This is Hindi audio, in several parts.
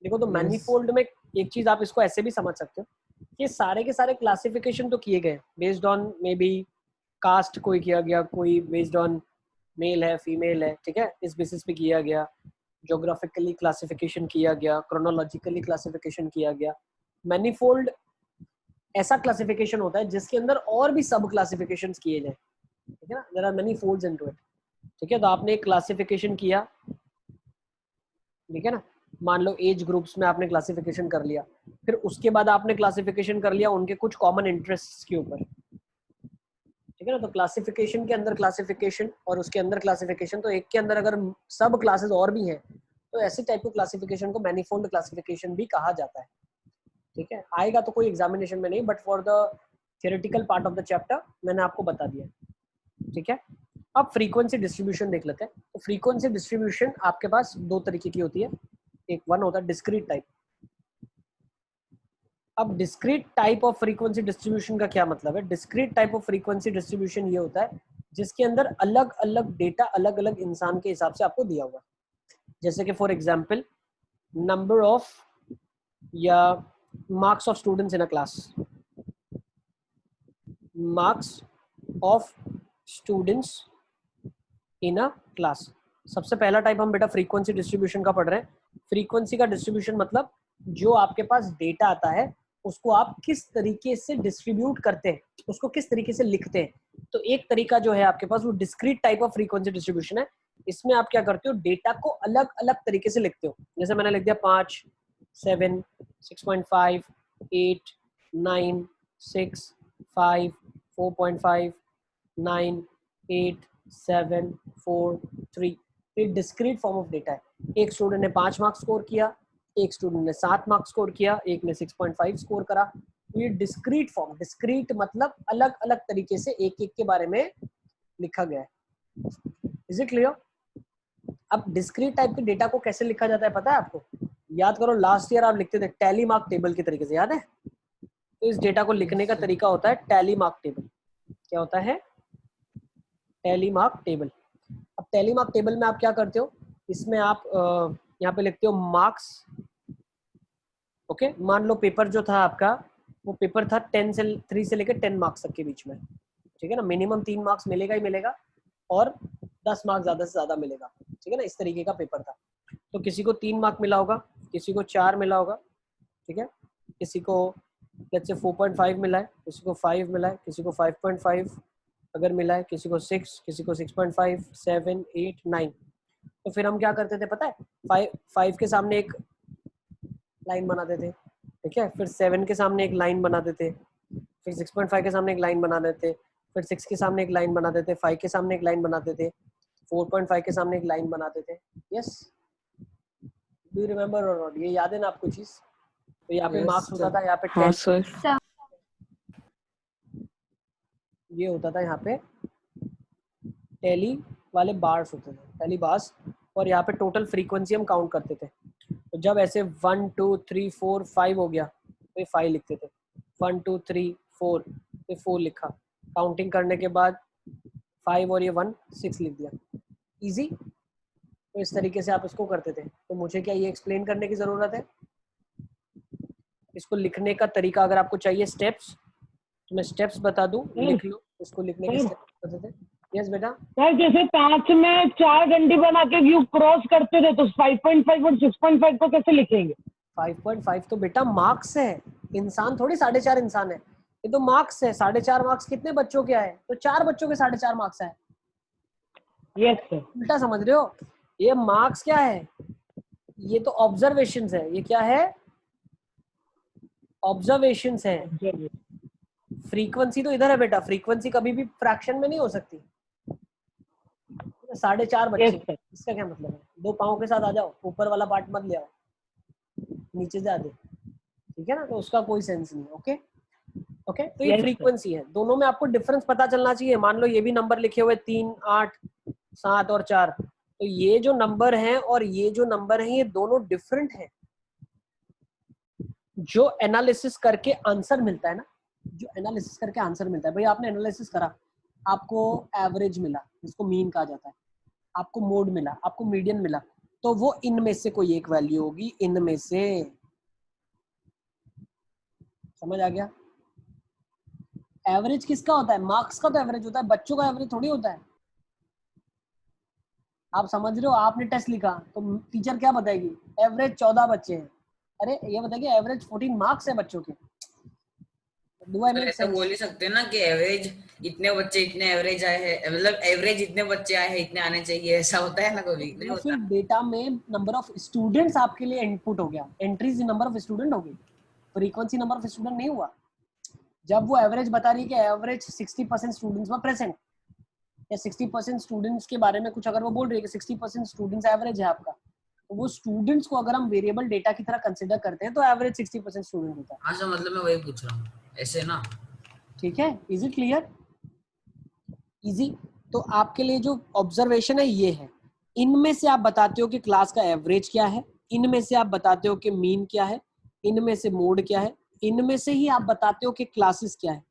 देखो तो मैनीफोल्ड में एक चीज आप इसको ऐसे भी समझ सकते हो कि सारे के सारे क्लासिफिकेशन तो किए गए based on maybe caste, कोई किया गया, कोई बेस्ड ऑन मेल है फीमेल है, ठीक है, इस बेसिस पे किया गया, ज्योग्राफिकली क्लासिफिकेशन किया गया, क्रोनोलॉजिकली क्लासिफिकेशन किया गया। मैनीफोल्ड ऐसा क्लासिफिकेशन होता है जिसके अंदर और भी सब क्लासिफिकेशन किए जाए, ठीक है ना, there are many folds into it, ठीक है। तो आपने एक क्लासिफिकेशन किया, ठीक है ना, मान लो एज ग्रुप्स में आपने क्लासिफिकेशन कर लिया, फिर उसके बाद आपने क्लासिफिकेशन कर लिया उनके कुछ कॉमन इंटरेस्ट्स के ऊपर, ठीक है ना। तो क्लासिफिकेशन के अंदर क्लासिफिकेशन और उसके अंदर क्लासिफिकेशन, तो एक के अंदर अगर सब क्लासेस और भी हैं तो ऐसे टाइप के क्लासिफिकेशन को मैनीफोल्ड क्लासिफिकेशन भी कहा जाता है, ठीक है। आएगा तो कोई एग्जामिनेशन में नहीं, but for the theoretical part of the chapter मैंने आपको बता दिया, ठीक है। अब फ्रीक्वेंसी डिस्ट्रीब्यूशन देख लेते हैं। तो फ्रीक्वेंसी डिस्ट्रीब्यूशन आपके पास दो तरीके की होती है, एक वन होता है डिस्क्रीट टाइप। अब discrete type of frequency distribution का क्या मतलब है? Discrete type of frequency distribution ये होता है जिसके अंदर अलग अलग डेटा अलग अलग इंसान के हिसाब से आपको दिया हुआ है। जैसे कि फॉर एग्जांपल नंबर ऑफ या marks of students in a class, marks of students in a class. सबसे पहला टाइप हम बेटा फ्रीक्वेंसी डिस्ट्रीब्यूशन का पढ़ रहे हैं। फ्रीक्वेंसी का डिस्ट्रीब्यूशन मतलब जो आपके पास डेटा आता है उसको आप किस तरीके से डिस्ट्रीब्यूट करते हैं, उसको किस तरीके से लिखते हैं। तो एक तरीका जो है आपके पास वो discrete type of frequency distribution है। इसमें आप क्या करते हो, डेटा को अलग अलग तरीके से लिखते हो। जैसे मैंने लिख दिया 5, 7, 6.5, 8, 9, 6, 5, 4.5, 9, 8, 7, 4, 3। ये डिस्क्रीट फॉर्म ऑफ डेटा है। एक स्टूडेंट ने 5 मार्क्स स्कोर किया, एक स्टूडेंट ने 7 मार्क्स स्कोर किया, एक ने 6.5 स्कोर करा। तो ये डिस्क्रीट फॉर्म, डिस्क्रीट मतलब अलग अलग तरीके से एक एक के बारे में लिखा गया है। Is it clear? अब डिस्क्रीट टाइप के डेटा को कैसे लिखा जाता है पता है आपको? याद करो लास्ट ईयर आप लिखते थे टैली मार्क टेबल के तरीके से, याद है? तो इस डेटा को लिखने का तरीका होता है टैली मार्क टेबल। क्या होता है? Tally mark table. अब टैली मार्क टेबल में आप क्या करते हो, इसमें आप यहाँ पे लिखते हो मार्क्स। ओके, मान लो पेपर जो था आपका वो पेपर था 3 से लेकर 10 मार्क्स तक के बीच में, ठीक है ना। मिनिमम 3 मार्क्स मिलेगा ही मिलेगा और 10 मार्क्स ज्यादा से ज्यादा मिलेगा, ठीक है ना। इस तरीके का पेपर था। तो किसी को 3 मार्क मिला होगा, किसी को 4 मिला होगा, ठीक है, किसी को लेट्स से 4.5 मिला है, किसी को 5 मिला है, किसी को 5.5 अगर मिला है, किसी को 6, किसी को 6.5, 7, 8, 9। तो फिर हम क्या करते थे पता है, 5 के सामने एक लाइन बनाते थे, ठीक है, फिर 7 के सामने एक लाइन बनाते थे, फिर 6.5 के सामने एक लाइन बना देते, फिर 6 के सामने एक लाइन बनाते थे, 5 के सामने एक लाइन बनाते थे, 4.5 के सामने एक लाइन बनाते थे। यस, डू यू रिमेम्बर और नॉट? ये याद है ना आपको चीज? तो यहाँ पे मार्क्स होता था, यहाँ पे हाँ सर। ये होता था, यहाँ पे टैली वाले बार्स होते थे, टैली बार्स, और यहाँ पे टोटल फ्रीक्वेंसी हम काउंट करते थे। तो जब ऐसे 1 2 3 4 5 हो गया तो ये 5 लिखते थे, 1 2 3 4 तो 4 लिखा, काउंटिंग करने के बाद 5 और ये 1 6 लिख दिया। इजी। तो इस तरीके से आप इसको करते थे। तो मुझे क्या ये एक्सप्लेन करने की जरूरत है? इसको लिखने का तरीका अगर आपको चाहिए स्टेप्स, तो मैं स्टेप्स बता दूं, लिख लो इसको लिखने के स्टेप्स बता दे। यस बेटा। सर जैसे 5 में 4 डंडी बना के व्यू क्रॉस करते थे तो 5.5 और 6.5 को कैसे लिखेंगे? 5.5 तो बेटा मार्क्स है, इंसान थोड़ी 4.5 इंसान है, ये तो मार्क्स है। 4.5 मार्क्स कितने बच्चों के आए? तो 4 बच्चों के 4.5 मार्क्स आए। Yes sir. उल्टा समझ रहे हो? ये मार्क्स क्या है? ये तो ऑब्जर्वेशंस है। ये क्या है? ऑब्जर्वेशंस है। फ्रीक्वेंसी तो इधर है बेटा, फ्रीक्वेंसी कभी भी फ्रैक्शन में नहीं हो सकती। 4.5 बच्चे, इसका क्या मतलब है? 2 पाँव के साथ आ जाओ, ऊपर वाला पार्ट मत ले आओ, नीचे से आ जाओ, ठीक है ना। तो उसका कोई सेंस नहीं है। ओके ओके, तो ये फ्रीक्वेंसी है। दोनों में आपको डिफरेंस पता चलना चाहिए। मान लो ये भी नंबर लिखे हुए 3, 8, 7 और 4, तो ये जो नंबर है और ये जो नंबर है ये दोनों डिफरेंट है। जो एनालिसिस करके आंसर मिलता है ना, जो एनालिसिस करके आंसर मिलता है, भाई आपने एनालिसिस करा, आपको एवरेज मिला जिसको मीन कहा जाता है, आपको मोड मिला, आपको मीडियन मिला, तो वो इनमें से कोई एक वैल्यू होगी, इनमें से। समझ आ गया? एवरेज किसका होता है? मार्क्स का तो एवरेज होता है, बच्चों का एवरेज थोड़ी होता है। आप समझ रहे हो? आपने टेस्ट लिखा तो टीचर क्या बताएगी? एवरेज 14 बच्चे हैं। अरे ये बताइए एवरेज 14 मार्क्स है बच्चों के। डू आई सर मेक ऐसा सेंस? बोल ही सकते हैं ना कि एवरेज इतने बच्चे इतने एवरेज आए हैं, मतलब एवरेज इतने बच्चे आए हैं इतने आने चाहिए, ऐसा होता है ना? कभी नहीं वो फिर होता। डेटा में नंबर ऑफ स्टूडेंट्स आपके लिए इनपुट हो गया, एंट्रीज नंबर ऑफ स्टूडेंट हो गई, फ्रीक्वेंसी नंबर ऑफ स्टूडेंट नहीं हुआ। जब वो एवरेज बता रही है कि एवरेज 60% स्टूडेंट्स वर प्रेजेंट, या 60% स्टूडेंट्स के बारे में कुछ अगर वो बोल रही है कि 60% स्टूडेंट्स एवरेज है आपका, तो वो स्टूडेंट्स को अगर हम वेरिएबल डेटा की तरह कंसिडर करते हैं तो एवरेज 60% स्टूडेंट होता है। हाँ सर, मतलब मैं वही पूछ रहा हूँ, ऐसे ना। ठीक है, इज इट क्लियर? इजी। तो आपके लिए जो ऑब्जर्वेशन है ये है, इनमें से आप बताते हो कि क्लास का एवरेज क्या है, इनमें से आप बताते हो कि मीन क्या है, इनमें से मोड क्या है, इनमें से ही आप बताते हो कि क्लासेस क्या है।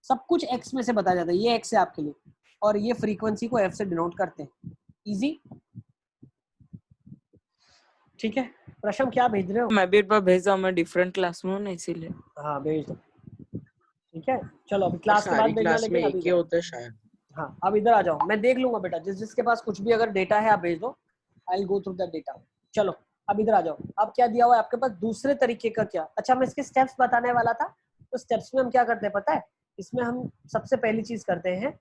सब कुछ एक्स में से बताया जाता है, ये एक्स है आपके लिए, और ये फ्रीक्वेंसी को एफ से डिनोट करते हैं। इजी। ठीक है, प्रशम क्या भेज रहे हो? मैं भी एक बार भेज रहा हूँ, मैं डिफरेंट क्लास में हूँ ना इसीलिए। हाँ भेज दो। ठीक है, चलो अभी क्लास के बाद सारी भेजना, क्लास में लेकिन एक अभी ही करो। होता है शायद। हाँ अब इधर आ जाओ, मैं देख लूंगा बेटा, जिसके पास कुछ भी अगर डेटा है आप भेज दो, I will go through that data. चलो अब इधर आ जाओ। अब क्या दिया हुआ है आपके पास दूसरे तरीके का? क्या, अच्छा मैं इसके स्टेप्स बताने वाला था। तो स्टेप्स में हम क्या करते हैं पता है? इसमें हम सबसे पहली चीज करते हैं,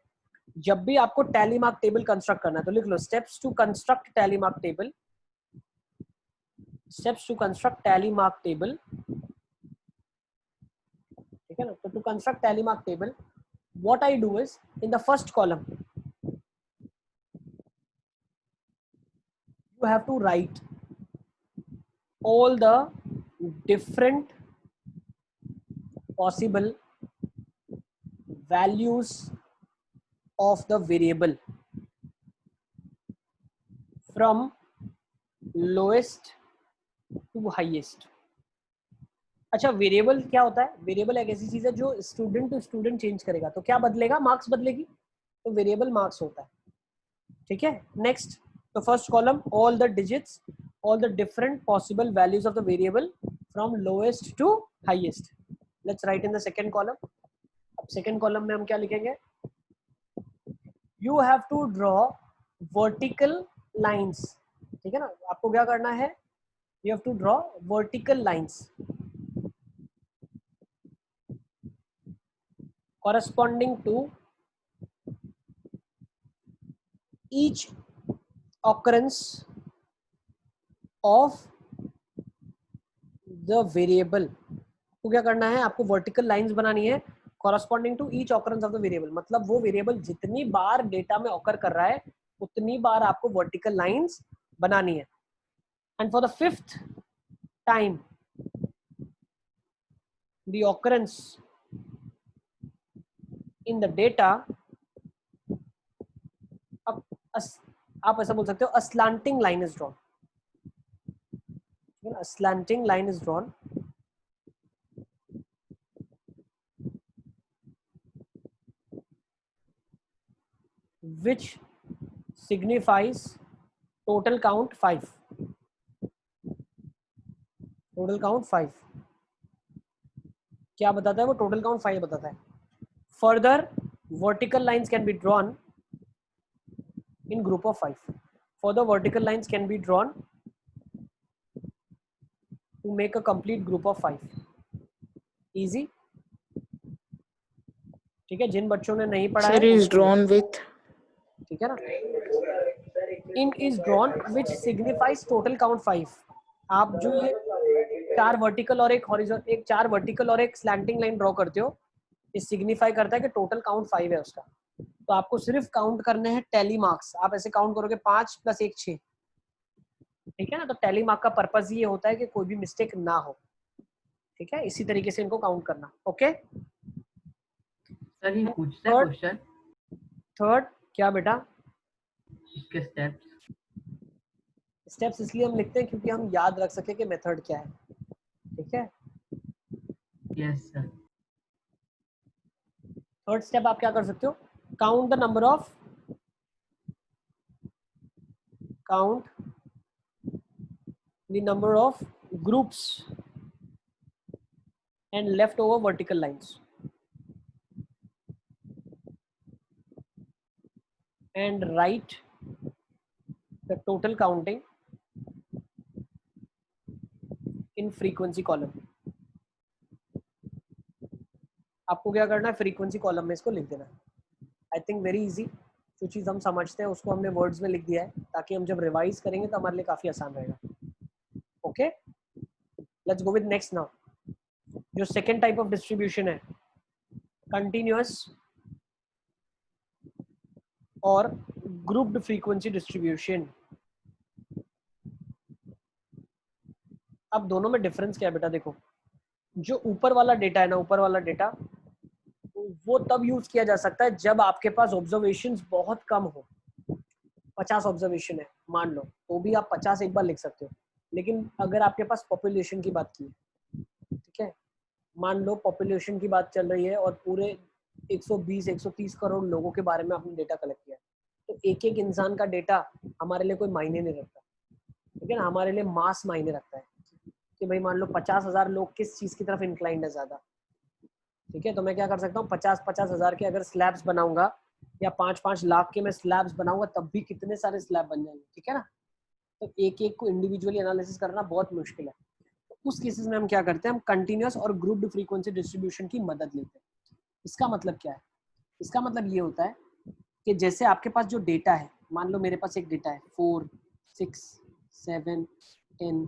जब भी आपको टैली मार्क टेबल कंस्ट्रक्ट करना है तो लिख लो steps to construct tally mark table. Steps to construct tally mark table. ठीक है ना? तो to construct tally mark table, what I do is in the first column you have to write all the different possible values of the variable from lowest to highest। अच्छा वेरिएबल क्या होता है? वेरिएबल एक ऐसी चीज है जो स्टूडेंट टू स्टूडेंट चेंज करेगा, तो क्या बदलेगा? मार्क्स बदलेगी, तो वेरिएबल मार्क्स होता है। ठीक है, नेक्स्ट। तो first column all the digits, all the different possible values of the variable from lowest to highest। let's write in the second column। अब second column में हम क्या लिखेंगे? you have to draw vertical lines। ठीक है ना? आपको क्या करना है? you have to draw vertical lines corresponding to each occurrence of the variable। तो क्या करना है? आपको वर्टिकल लाइंस बनानी है corresponding to each occurrence of the variable। मतलब वो वेरिएबल जितनी बार डेटा में ऑकर कर रहा है उतनी बार आपको वर्टिकल लाइंस बनानी है। And for the fifth time the occurrence in the data, अब आप ऐसा बोल सकते हो a slanting line is drawn। a slanting line is drawn which signifies total count 5। total count 5 क्या बताता है? वो टोटल काउंट 5 बताता है। Further vertical lines can be drawn in group of 5। further vertical lines can be drawn to make a complete group of 5। easy। ठीक है, जिन बच्चों ने नहीं पढ़ा सर है इज ड्रॉन विथ, ठीक है ना? In is drawn which signifies total count 5। आप जो ये चार वर्टिकल और एक हॉरिजॉन्टल, एक चार वर्टिकल और एक स्लैंटिंग लाइन ड्रॉ करते हो, ये सिग्निफाई करता है कि टोटल काउंट 5 है उसका। तो आपको सिर्फ काउंट करने हैं टैली मार्क्स। आप ऐसे काउंट करोगे 5 + 1 6। ठीक है ना? तो टैली मार्क का पर्पस ये होता है कि कोई भी मिस्टेक ना हो। ठीक है, इसी तरीके से इनको काउंट करना। ओके सर ये पूछता है क्वेश्चन, थर्ड क्या बेटा? इसके स्टेप्स। स्टेप्स इसलिए हम लिखते हैं क्योंकि हम याद रख सके कि मेथड क्या है। ठीक है, यस सर। थर्ड स्टेप आप क्या कर सकते हो? Count the number of the number of groups and left over vertical lines, and write the total counting in frequency column. आपको क्या करना है, फ्रीक्वेंसी कॉलम में इसको लिख देना है। आई थिंक वेरी इजी, जो चीज़ हम समझते हैं उसको हमने वर्ड्स में लिख दिया है ताकि हम जब रिवाइज करेंगे तो हमारे लिए काफ़ी आसान रहेगा। Okay, let's go with next now. जो सेकेंड टाइप ऑफ डिस्ट्रीब्यूशन है, कंटिन्यूअस और ग्रुप्ड फ्रीक्वेंसी डिस्ट्रीब्यूशन। अब दोनों में डिफरेंस क्या है बेटा? देखो, जो ऊपर वाला डेटा है ना, ऊपर वाला डेटा वो तब यूज किया जा सकता है जब आपके पास ऑब्जर्वेशंस बहुत कम हो। 50 ऑब्जर्वेशन है मान लो, तो भी आप 50 एक बार लिख सकते हो। लेकिन अगर आपके पास पॉपुलेशन की बात की, ठीक है, मान लो पॉपुलेशन की बात चल रही है और पूरे 120-130 करोड़ लोगों के बारे में आपने डेटा कलेक्ट किया है, तो एक एक इंसान का डेटा हमारे लिए कोई मायने नहीं रखता, ठीक है ना। हमारे लिए मास मायने रखता है कि भाई मान लो 50,000 लोग किस चीज की तरफ इंक्लाइंड है ज्यादा, ठीक है। तो मैं क्या कर सकता हूँ, 50-50 हज़ार के अगर स्लैब्स बनाऊंगा या 5-5 लाख के मैं स्लैब्स बनाऊंगा तब भी कितने सारे स्लैब बन जाएंगे, ठीक है ना। तो एक एक को इंडिविजुअली एनालिसिस करना बहुत मुश्किल है। तो उस केसेस में हम क्या करते हैं, हम कंटिन्यूअस और ग्रुप्ड फ्रीक्वेंसी डिस्ट्रीब्यूशन की मदद लेते हैं। इसका मतलब क्या है? इसका मतलब ये होता है कि जैसे आपके पास जो डेटा है, मान लो मेरे पास एक डेटा है 4, 6, 7, 10,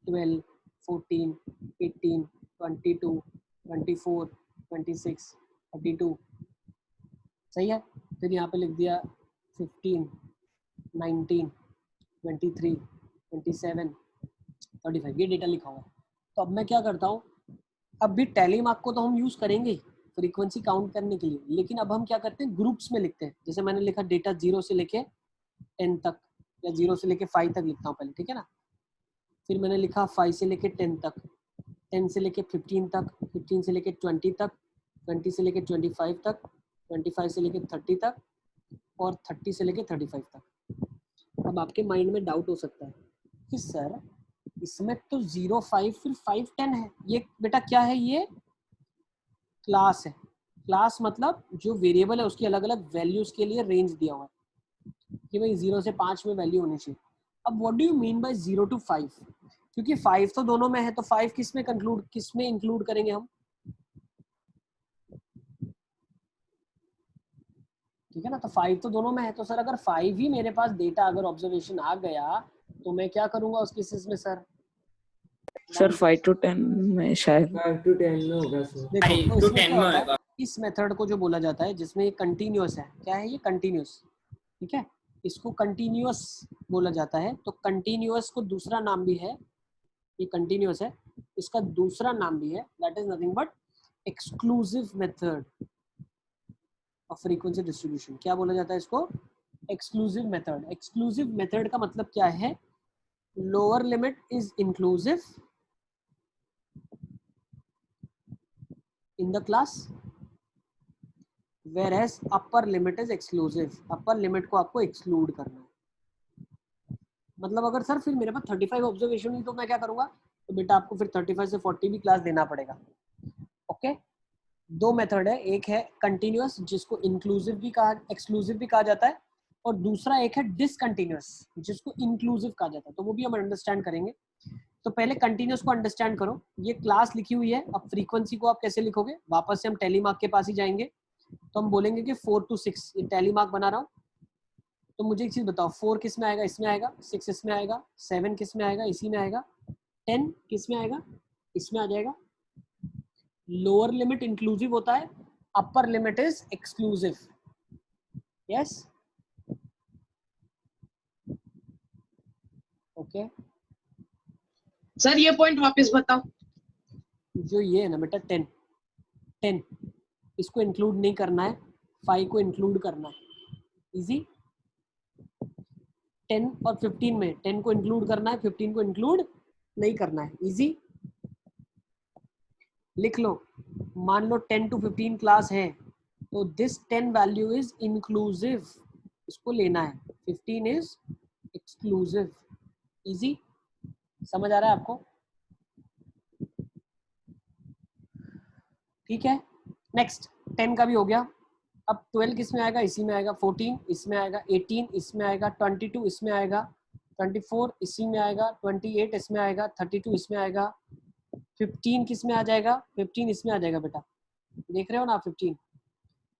12, 14, 18, 22, 24, 26, 32, सही है। फिर यहाँ पे लिख दिया 15, 19, 23, 27, 35, ये डेटा लिखा हुआ है। तो अब मैं क्या करता हूँ, अब भी टैली मार्क को तो हम यूज करेंगे फ्रीक्वेंसी काउंट करने के लिए, लेकिन अब हम क्या करते हैं, ग्रुप्स में लिखते हैं। जैसे मैंने लिखा डेटा 0 से लेके 10 तक, या 0 से लेके 5 तक लिखता हूँ पहले, ठीक है ना। फिर मैंने लिखा 5 से लेके 10 तक, 10 से लेके 15 तक, 15 से लेके 20 तक, 20 से लेके 25 तक, 25 से लेके 30 तक, और 30 से लेके 35 तक। अब आपके माइंड में डाउट हो सकता है कि सर इसमें तो 0, 5 फिर 5, 10 है, ये बेटा क्या है? ये क्लास है। क्लास मतलब जो वेरिएबल है उसकी अलग अलग वैल्यूज के लिए रेंज दिया हुआ है कि भाई 0 से 5 में वैल्यू होनी चाहिए। अब what do you mean by 0 to 5? क्योंकि 5 तो दोनों में है, तो 5 किस में इंक्लूड करेंगे हम, ठीक है ना। तो 5 तो दोनों में है, तो सर अगर 5 ही मेरे पास डेटा अगर ऑब्जर्वेशन आ गया तो मैं क्या करूंगा उस केसेस में? सर 5 to 10 में शायद 5 to 10 में होगा सर। देखो, तो इसमें क्या होता है, इस मेथड को जो बोला जाता है जिसमें ये कंटिन्यूअस है, क्या है ये? कंटिन्यूअस, ठीक है। इसको कंटिन्यूअस बोला जाता है। तो कंटिन्यूअस को दूसरा नाम भी है, ये कंटिन्यूअस है, इसका दूसरा नाम भी है, that is nothing but exclusive method of frequency distribution. क्या बोला जाता है इसको? Exclusive method. एक्सक्लूसिव मेथड का मतलब क्या है? Lower limit is inclusive in the class whereas upper limit is exclusive। upper limit को आपको exclude करना है। मतलब अगर सर फिर मेरे पास 35 ऑब्जर्वेशन हुई तो मैं क्या करूंगा? तो बेटा आपको फिर 35 से 40 भी क्लास देना पड़ेगा। ओके, दो मेथड है, एक है कंटिन्यूअस जिसको इंक्लूसिव भी कहा, एक्सक्लूसिव भी कहा जाता है, और दूसरा एक है डिसकंटिन्यूअस जिसको इंक्लूसिव कहा जाता है। तो वो भी हम अंडरस्टैंड करेंगे। तो पहले कंटिन्यूअस को अंडरस्टैंड करो। ये क्लास लिखी हुई है, अब फ्रीक्वेंसी को आप कैसे लिखोगे? वापस से हम टैली मार्क के पास ही जाएंगे। तो हम बोलेंगे कि 4 to 6, ये टैली मार्क बना रहा हूँ। तो मुझे एक चीज बताओ, 4 किस में आएगा? इसमें आएगा। 6 इसमें आएगा। 7 किस में आएगा? इसी में आएगा। 10 किस में आएगा? इसमें आ जाएगा। लोअर लिमिट इंक्लूसिव होता है, upper limit is exclusive. Yes, okay. Sir ये पॉइंट वापस बताओ। जो ये है ना बेटा 10 इसको इंक्लूड नहीं करना है, 5 को इंक्लूड करना है। इजी। 10 और 15 में 10 को इंक्लूड करना है, 15 को इंक्लूड नहीं करना है। इजी, लिख लो। मान लो 10 to 15 क्लास है, तो दिस 10 वैल्यू इज इंक्लूसिव, इसको लेना है। 15 इज एक्सक्लूसिव। इजी। समझ आ रहा है आपको? ठीक है, नेक्स्ट 10 का भी हो गया। अब 12 किस में आएगा? इसी में आएगा। 14 इसमें आएगा। 18 इसमें आएगा। 22 इसमें आएगा। 24 इसी में आएगा। 28 इसमें आएगा। 32 इसमें आएगा। 15 किस में आ जाएगा? 15 इसमें आ जाएगा बेटा, देख रहे हो ना आप? 15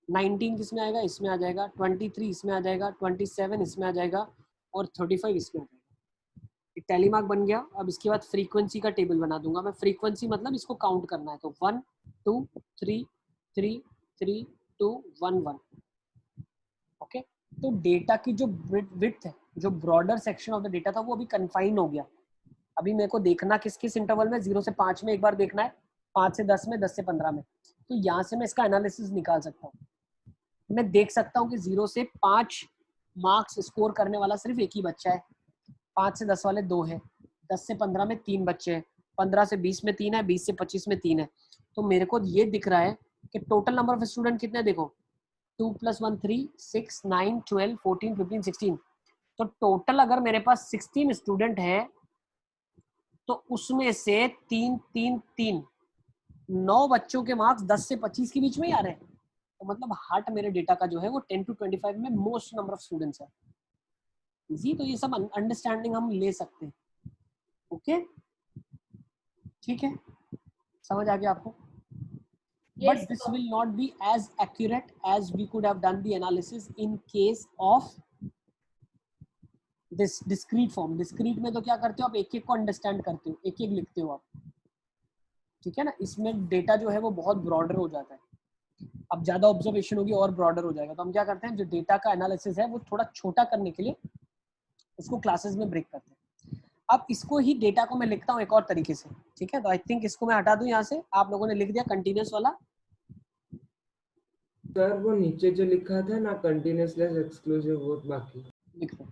19 किस में आएगा? इसमें आ जाएगा। 23 इसमें आ जाएगा। 27 इसमें आ जाएगा और 35 इसमें आ जाएगा। टैली मार्क बन गया। अब इसके बाद फ्रीक्वेंसी का टेबल बना दूंगा मैं। फ्रीक्वेंसी मतलब इसको काउंट करना है, तो 1 2 3 3 3 2 1 1। ओके, तो डेटा की जो विड्थ है, जो broader section of the data था, वो अभी कन्फाइन हो गया। अभी मेरे को देखना किस किस इंटरवल में, 0 से 5 में एक बार देखना है, 5 से 10 में, 10 से 15 में। तो यहाँ से मैं इसका एनालिसिस निकाल सकता हूँ। मैं देख सकता हूँ कि 0 से 5 मार्क्स स्कोर करने वाला सिर्फ एक ही बच्चा है, 5 से 10 वाले 2 है, 10 से 15 में 3 बच्चे हैं, 15 से 20 में 3 है, 20 से 25 में 3 है। तो मेरे को ये दिख रहा है कि टोटल नंबर ऑफ स्टूडेंट कितने, देखो 2 + 1 3 6 9 12 14 15 16। तो टोटल अगर मेरे पास 16 स्टूडेंट है तो उसमें से 3 3 3 9 बच्चों के मार्क्स 10 से 25 के बीच में ही आ रहे हैं। तो मतलब हार्ट मेरे डेटा का जो है वो 10 to 25 में मोस्ट नंबर ऑफ स्टूडेंट्स है। जी, तो ये सब अंडरस्टैंडिंग हम ले सकते हैं। ओके, ठीक है, समझ आ गया आपको? But this will not be as accurate as we could have done the analysis in case of this discrete form. Discrete में तो क्या करते हो आप? एक एक को अंडरस्टैंड करते हो, एक एक लिखते हो आप, ठीक है ना? इसमें डेटा जो है वो बहुत ब्रॉडर हो जाता है। अब ज्यादा ऑब्जर्वेशन होगी और ब्रॉडर हो जाएगा। तो हम क्या करते हैं, जो डेटा का एनालिसिस है वो थोड़ा छोटा करने के लिए उसको क्लासेस में ब्रेक करते हैं। अब इसको ही डेटा को मैं लिखता हूँ एक और तरीके से, ठीक है? तो आई थिंक इसको मैं हटा दूं यहाँ से। आप लोगों ने लिख दिया कंटिन्यूस वाला। सर वो नीचे जो लिखा था ना, कंटिन्यूअसनेस एक्सक्लूसिव, वो बाकी लिख लो।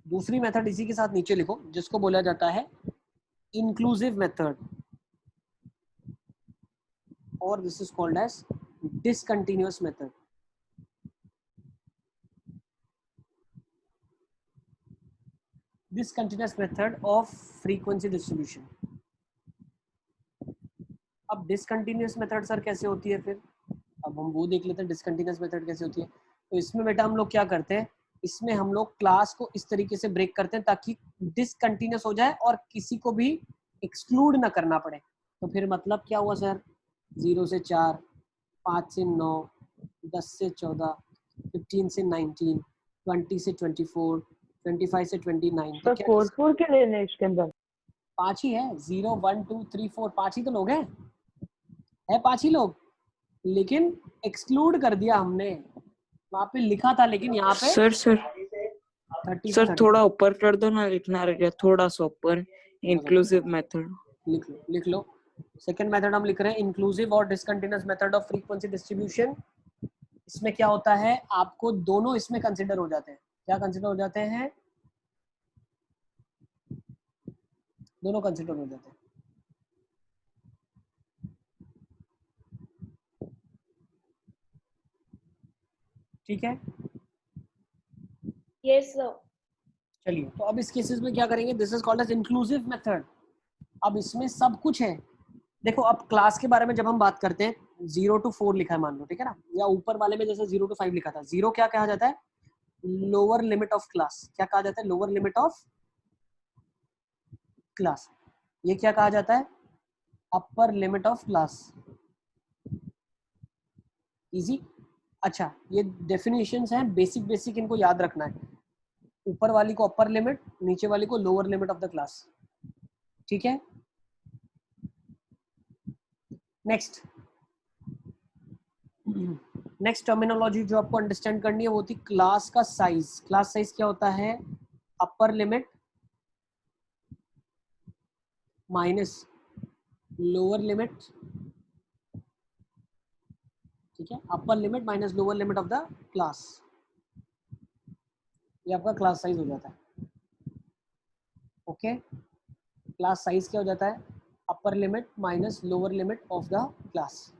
दूसरी मेथड इसी के साथ नीचे लिखो, जिसको बोला जाता है इंक्लूसिव मेथड, और this is called as discontinuous method. discontinuous method of frequency distribution. अब discontinuous method सर कैसे होती है फिर? अब हम वो देख लेते हैं discontinuous method कैसे होती है। तो इसमें बेटा हम लोग क्या करते हैं, इसमें हम लोग क्लास को इस तरीके से ब्रेक करते हैं ताकि डिसकंटिन्यूअस हो जाए और किसी को भी एक्सक्लूड ना करना पड़े। तो फिर मतलब क्या हुआ सर? 0 से 4, 5 से 9, 10 से 14, 15 से 19, 20 से 24, 25 से 29। तो 4 के लेने इसके अंदर 5 ही है। 0 1 2 3 4 5 ही तो लोग हैं, है 5 ही लोग, लेकिन एक्सक्लूड कर दिया हमने। वहां पे लिखा था लेकिन यहाँ पे सर 30 सर थोड़ा ऊपर कर दो ना, लिखना रह गया थोड़ा सा ऊपर। इंक्लूसिव मेथड लिख लो। सेकंड मेथड हम लिख रहे हैं इंक्लूसिव और discontinuous method of frequency distribution. इसमें क्या होता है, आपको दोनों इसमें कंसिडर हो जाते हैं। क्या कंसिडर हो जाते हैं? दोनों कंसिडर हो जाते हैं। ठीक है, यस सर। चलिए, तो अब इस केसेस में क्या करेंगे, this is called as inclusive method. अब इसमें सब कुछ है। देखो, अब क्लास के बारे में जब हम बात करते हैं, 0 to 4 लिखा है मान लो, ठीक है ना? या ऊपर वाले में जैसे 0 to 5 लिखा था। 0 क्या कहा जाता है? Lower limit of class. क्या कहा जाता है? Lower limit of class. ये क्या कहा जाता है? अपर लिमिट ऑफ क्लास। इजी। अच्छा, ये डेफिनेशंस हैं, बेसिक इनको याद रखना है। ऊपर वाली को अपर लिमिट, नीचे वाली को lower limit of the class, ठीक है? नेक्स्ट टर्मिनोलॉजी जो आपको अंडरस्टैंड करनी है वो होती क्लास का साइज। क्लास साइज क्या होता है? अपर लिमिट माइनस लोअर लिमिट, ठीक है? अपर limit minus lower limit of the class, ये आपका क्लास साइज हो जाता है। ओके, क्लास साइज क्या हो जाता है? अपर limit minus lower limit of the class,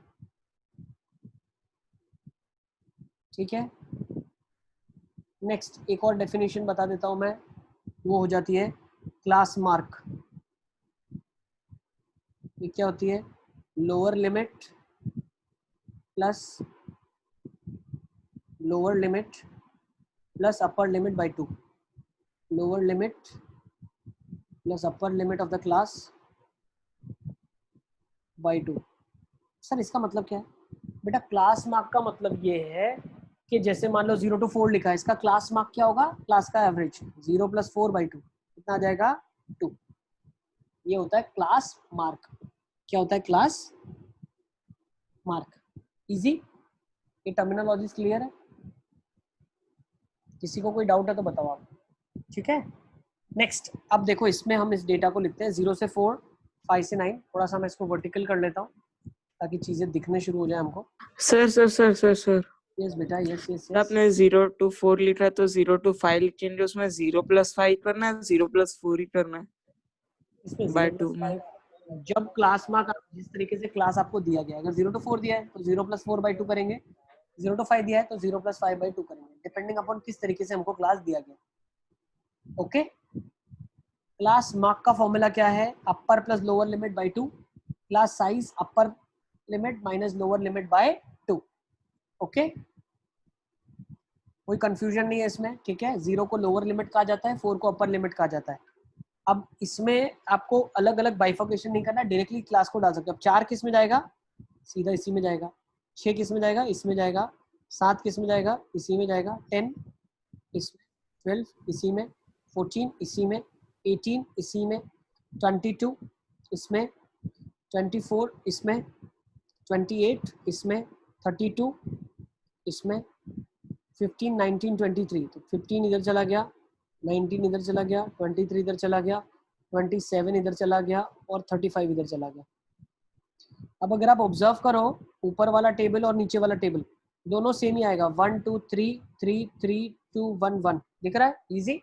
ठीक है? नेक्स्ट एक और डेफिनेशन बता देता हूं मैं, वो हो जाती है क्लास मार्क। ये क्या होती है? Lower limit plus lower limit plus upper limit by 2, lower limit plus upper limit of the class by 2। Sir इसका मतलब क्या है? बेटा क्लास मार्क का मतलब ये है कि जैसे मान लो 0 to 4 लिखा है, इसका क्लास मार्क क्या होगा? क्लास का एवरेज 0 + 4/2 कितना आ जाएगा? 2। ये होता है क्लास मार्क। क्या होता है क्लास मार्क? इजी? ये टर्मिनोलॉजी क्लियर है? किसी को कोई डाउट है तो बताओ आप। ठीक है, नेक्स्ट अब देखो इसमें हम इस डेटा को लिखते हैं 0 से 4, 5 से 9। थोड़ा सा मैं इसको वर्टिकल कर लेता हूँ ताकि चीजें दिखने शुरू हो जाए हमको। सर यस बेटा, यस यस यस। आपने 0 to 4 लिखा है तो 0 to 5 लिखेंगे, उसमें 0 + 5 करना है, 0 + 4 ही करना है इसमें by 0 2 + में। 5 जब क्लास मार्क जिस तरीके से क्लास आपको दिया गया है, अगर 0 to 4 दिया है तो 0 + 4/2 करेंगे, 0 to 5 दिया है तो 0 + 5/2 करेंगे, डिपेंडिंग अपॉन किस तरीके से हमको क्लास दिया गया। ओके, क्लास मार्क का फॉर्मूला क्या है? Upper plus lower limit by 2, class size upper limit minus lower limit by 2। Okay, कोई कंफ्यूजन नहीं है इसमें? ठीक है, 0 को लोअर लिमिट कहा जाता है, 4 को अपर लिमिट कहा जाता है। अब इसमें आपको अलग अलग बाइफर्केशन नहीं करना, डायरेक्टली क्लास को डाल सकते हो। अब 4 किस में जाएगा? सीधा इसी में जाएगा। 6 किस में जाएगा? इसमें जाएगा। 7 किस में जाएगा? इसी में जाएगा। 10 इसमें, 12 इसी में, 14 इसी में, 18 इसी में, 22 इसमें, 24 इसमें, 28 इसमें, 32 इसमें, 15, 19, 23। तो 15 इधर चला गया, 19 इधर चला गया, 23 इधर चला गया, 27 इधर चला गया और 35 इधर चला गया। अब अगर आप ऑब्जर्व करो ऊपर वाला टेबल और नीचे वाला टेबल दोनों सेम ही आएगा। 1 2 3 3 3 2 1 1 दिख रहा है? इजी,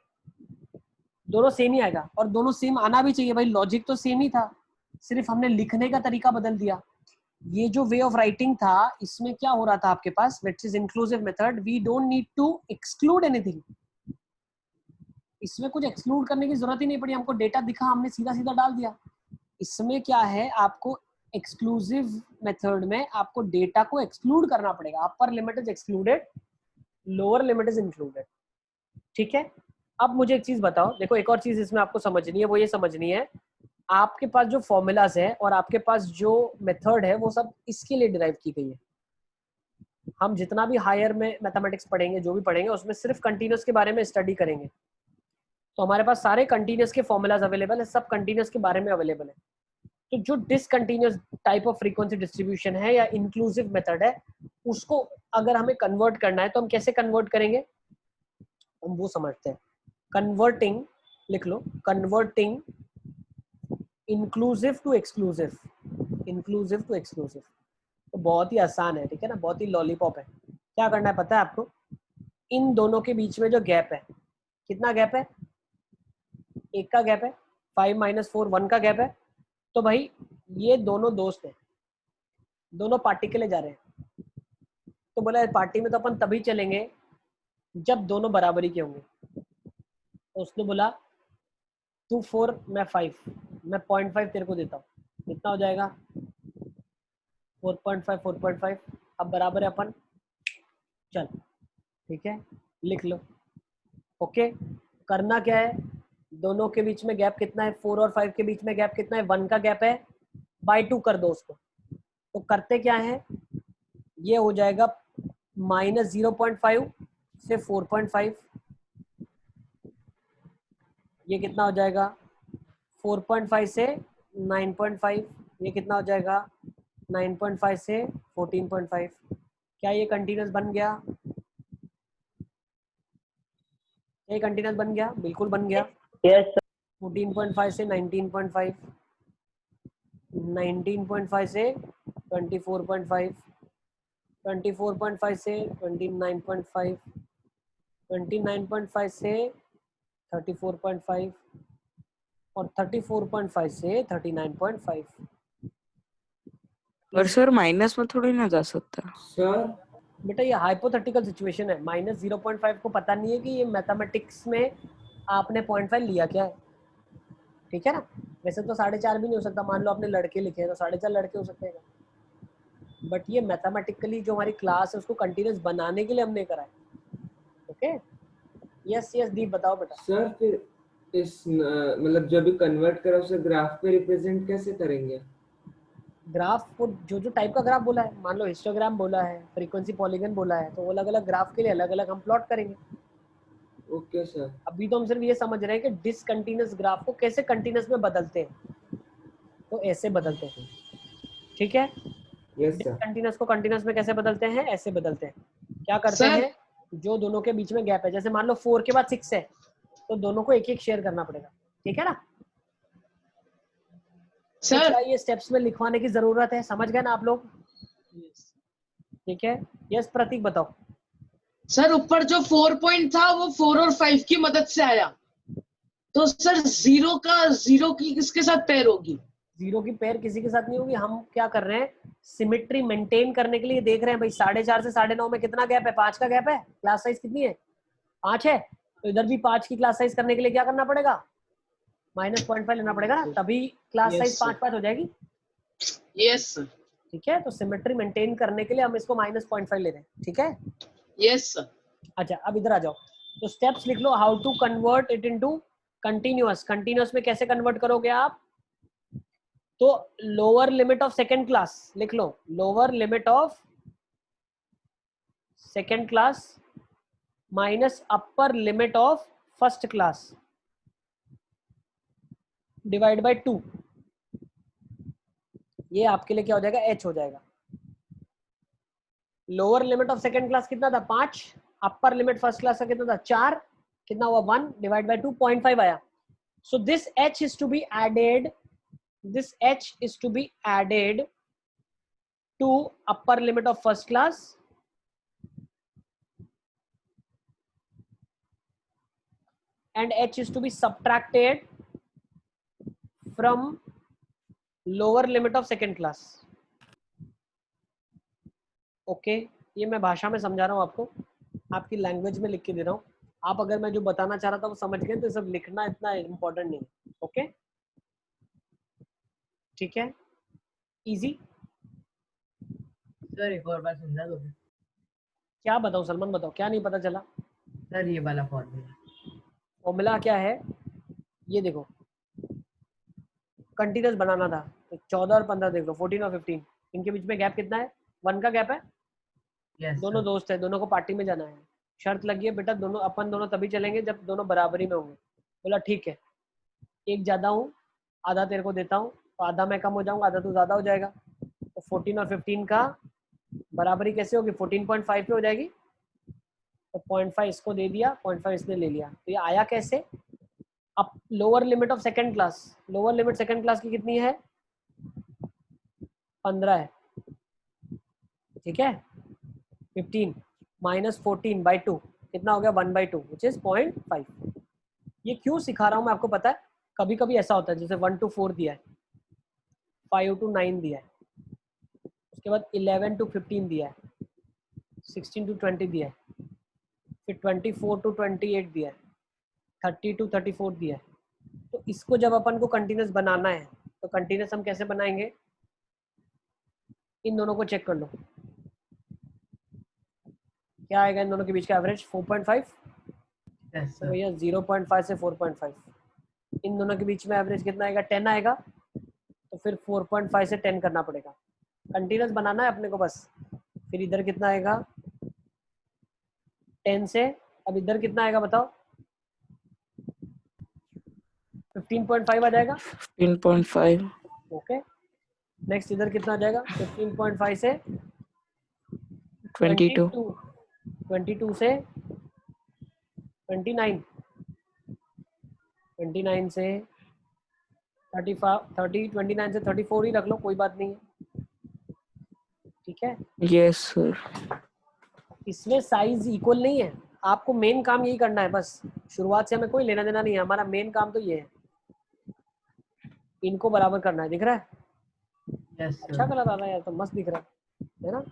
दोनों सेम ही आएगा और दोनों सेम आना भी चाहिए भाई, लॉजिक तो सेम ही था, सिर्फ हमने लिखने का तरीका बदल दिया। ये जो वे ऑफ राइटिंग था इसमें क्या हो रहा था आपके पास, which is inclusive method, we don't need to exclude anything. इसमें कुछ एक्सक्लूड करने की जरूरत ही नहीं पड़ी, हमको डेटा दिखा, हमने सीधा सीधा डाल दिया। इसमें क्या है, आपको एक्सक्लूसिव मेथड में आपको डेटा को एक्सक्लूड करना पड़ेगा। Upper limit is excluded, lower limit is included. ठीक है, अब मुझे एक चीज बताओ, देखो एक और चीज इसमें आपको समझनी है, वो ये समझनी है आपके पास जो फॉर्मूलाज है और आपके पास जो मेथड है वो सब इसके लिए डिराइव की गई है। हम जितना भी हायर में मैथमेटिक्स पढ़ेंगे, जो भी पढ़ेंगे, उसमें सिर्फ कंटिन्यूस के बारे में स्टडी करेंगे। तो हमारे पास सारे कंटिन्यूस के फॉर्मूलाज अवेलेबल है, सब कंटिन्यूस के बारे में अवेलेबल है। तो जो discontinuous type of frequency distribution है या इंक्लूसिव मेथड है, उसको अगर हमें कन्वर्ट करना है तो हम कैसे कन्वर्ट करेंगे, हम वो समझते हैं। कन्वर्टिंग, लिख लो, converting inclusive to exclusive, inclusive to exclusive. तो बहुत ही आसान है, ठीक है ना, बहुत ही लॉलीपॉप है। क्या करना है पता है आपको? इन दोनों के बीच में जो गैप है, कितना गैप है? 1 का गैप है, 5 - 4 1 का गैप है। तो भाई ये दोनों दोस्त हैं, दोनों पार्टी के लिए जा रहे हैं। तो बोला पार्टी में तो अपन तभी चलेंगे जब दोनों बराबरी के होंगे। तो उसने बोला तू 4 मैं 5, मैं 0.5 तेरे को देता हूँ, कितना हो जाएगा? 4.5 4.5, अब बराबर है अपन, चल ठीक है, लिख लो। ओके, करना क्या है, दोनों के बीच में गैप कितना है? 4 और 5 के बीच में गैप कितना है? 1 का गैप है, बाय 2 कर दो उसको। तो करते क्या है, ये हो जाएगा -0.5 से 4.5, ये कितना हो जाएगा? 4.5 से 9.5, ये कितना हो जाएगा? 9.5 से 14.5। क्या ये कंटिन्यूस बन गया? ये कंटिन्यूस बन गया? बिल्कुल बन गया। Yes sir. 14.5 से 19.5, 19.5 से 24.5, 24.5 से 29.5, 29.5 से 34.5 और 34.5 से 39.5। और सर माइनस में थोड़ी ना जा सकता। सर बेटा ये हाइपोथेटिकल सिचुएशन है, -0.5 को पता नहीं है कि ये मैथमेटिक्स में आपने 0.5 लिया क्या है। ठीक है ना। वैसे तो 4.5 भी नहीं हो सकता, मान लो आपने लड़के लिखे हैं तो 4.5 लड़के हो सकते हैं, बट ये मैथमेटिकली जो हमारी क्लास है उसको कंटिन्यूस बनाने के लिए हमने करा है। ओके, यस यस दीप बताओ बेटा। सर फिर इस मतलब जब भी कन्वर्ट करा उसे ग्राफ पे रिप्रेजेंट कैसे करेंगे? ग्राफ को जो जो टाइप का ग्राफ बोला है, मान लो हिस्टोग्राम बोला है, फ्रीक्वेंसी पॉलीगन बोला है, तो वो अलग अलग ग्राफ के लिए अलग अलग हम प्लॉट करेंगे। Okay sir. अभी तो हम सिर्फ ये समझ रहे हैं कि डिसकंटिन्यूअस ग्राफ को कैसे कंटिन्यूअस में बदलते हैं, तो ऐसे बदलते हैं। ठीक है, यस सर। डिसकंटिन्यूअस को कंटिन्यूअस में कैसे बदलते हैं, ऐसे बदलते हैं। क्या करते सर। हैं, जो दोनों के बीच में गैप है, जैसे मान लो 4 के बाद 6 है तो दोनों को एक एक शेयर करना पड़ेगा। ठीक है ना। तो सर। क्या ये स्टेप्स में लिखवाने की जरूरत है, समझ गए ना आप लोग? ठीक है, यस प्रतीक बताओ। सर ऊपर जो 4 पॉइंट था वो 4 और 5 की मदद से आया, तो सर जीरो की किसके साथ पेयर होगी? जीरो की पेयर किसी के साथ नहीं होगी। हम क्या कर रहे हैं, सिमेट्री मेंटेन करने के लिए देख रहे हैं भाई 4.5 से 9.5 में कितना गैप है, 5 का गैप है, क्लास साइज कितनी है, 5 है, तो इधर भी 5 की क्लास साइज करने के लिए क्या करना पड़ेगा, -0.5 लेना पड़ेगा ना, तभी क्लास Yes, साइज sir. 5 हो जाएगी। Yes sir. ठीक है, तो सिमेट्री मेंटेन करने के लिए हम इसको -0.5 ले रहे हैं। ठीक है, यस सर। अच्छा अब इधर आ जाओ, तो स्टेप्स लिख लो, how to convert it into continuous. Continuous में कैसे कन्वर्ट करोगे आप, तो lower limit of second class लिख लो, lower limit of second class minus upper limit of first class divide by 2, ये आपके लिए क्या हो जाएगा, h हो जाएगा। Lower limit of second class कितना था, 5, अपर लिमिट फर्स्ट क्लास का कितना था, 4, कितना हुआ 1 डिवाइड बाय 2, 0.5 आया। So this h is to be added, this h is to be added to upper limit of first class and h is to be subtracted from lower limit of second class. Okay, ये मैं भाषा में समझा रहा हूँ आपको, आपकी लैंग्वेज में लिख के दे रहा हूँ। आप अगर मैं जो बताना चाह रहा था वो समझ गए तो सब लिखना इतना इम्पोर्टेंट नहीं है। ओके ठीक है, इजी। सर एक और बार समझा दो। क्या बताओ सलमान, बताओ क्या नहीं पता चला। सर ये वाला फॉर्मूला। फॉर्मूला क्या है, ये देखो, कंटिन्यूस बनाना था तो 14 और 15 देख लो, 14 और 15, इनके बीच में गैप कितना है, 1 का गैप है। यस दोनों दोस्त है, दोनों को पार्टी में जाना है, शर्त लगी है बेटा दोनों, अपन दोनों तभी चलेंगे जब दोनों बराबरी में होंगे। बोला ठीक है, एक ज्यादा हूँ, आधा तेरे को देता हूँ, तो आधा मैं कम हो जाऊंगा, आधा तू ज्यादा हो जाएगा। तो 14 और 15 का बराबरी कैसे होगी, 14.5 पे हो जाएगी। तो 0.5 इसको दे दिया, 0.5 इसने ले लिया, तो ये आया कैसे। अब lower limit of second class, lower limit second class की कितनी है, 15 है। ठीक है, 15 माइनस 14/2 कितना हो गया, 1/2 विच इज 0.5। ये क्यों सिखा रहा हूँ मैं आपको पता है, कभी कभी ऐसा होता है जैसे 1 to 4 दिया है, 5 to 9 दिया है, उसके बाद 11 to 15 दिया है, 16 to 20 दिया है, फिर 24 to 28 दिया है, 30 to 34 दिया है। तो इसको जब अपन को कंटिन्यूस बनाना है तो कंटिन्यूस हम कैसे बनाएंगे, इन दोनों को चेक कर लो, क्या आएगा इन दोनों के बीच का एवरेज 4.5। यस तो सर। भैया 0.5 से 4.5, इन दोनों के बीच में एवरेज कितना आएगा, 10 आएगा। तो फिर 4.5 से 10 करना पड़ेगा, कंटिन्यूस बनाना है अपने को बस। फिर इधर कितना आएगा, 10 से, अब इधर कितना आएगा बताओ, 15.5 आ जाएगा। 15.5 ओके, नेक्स्ट इधर कितना आ जाएगा, 15.5 से 22 22 से 29, 29 से 35, 30, 29 से 34 ही रख लो, कोई बात नहीं है। ठीक है, यस सर। इसमें साइज इक्वल नहीं है, आपको मेन काम यही करना है बस, शुरुआत से हमें कोई लेना देना नहीं है, हमारा मेन काम तो ये है, इनको बराबर करना है। दिख रहा है, यस अच्छा सर। कलर आ रहा है यार, तो मस्त दिख रहा है ना,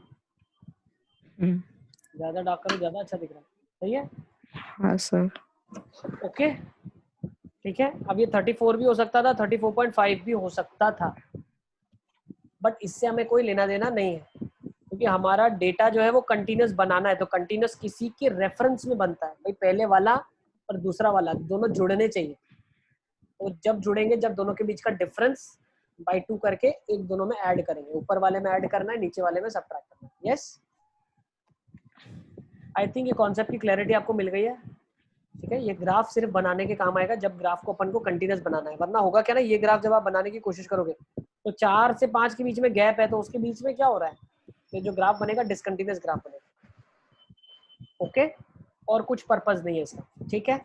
ज्यादा डार्क करो ज्यादा अच्छा दिख रहा है, सही है। हाँ सर। ओके ठीक है, अब ये 34 भी हो सकता था, 34.5 भी हो सकता था, बट इससे हमें कोई लेना देना नहीं है, क्योंकि हमारा डेटा जो है वो कंटिन्यूस बनाना है, तो कंटिन्यूस किसी के रेफरेंस में बनता है भाई, पहले वाला और दूसरा वाला दोनों जुड़ने चाहिए, और जब जुड़ेंगे, जब दोनों के बीच का डिफरेंस बाई 2 करके एक दोनों में ऐड करेंगे, ऊपर वाले में ऐड करना है, नीचे वाले में सबट्रैक्ट करना है। यस, आई थिंक ये कॉन्सेप्ट की क्लैरिटी आपको मिल गई है। ठीक है, ये ग्राफ सिर्फ बनाने के काम आएगा जब ग्राफ को अपन को कंटिन्यूस बनाना है, वरना होगा क्या ना, ये ग्राफ जब आप बनाने की कोशिश करोगे तो 4 से 5 के बीच में गैप है, तो उसके बीच में क्या हो रहा है, ये जो ग्राफ बनेगा डिसकंटिन्यूस ग्राफ बनेगा। ओके, और कुछ पर्पस नहीं है इसका। ठीक है,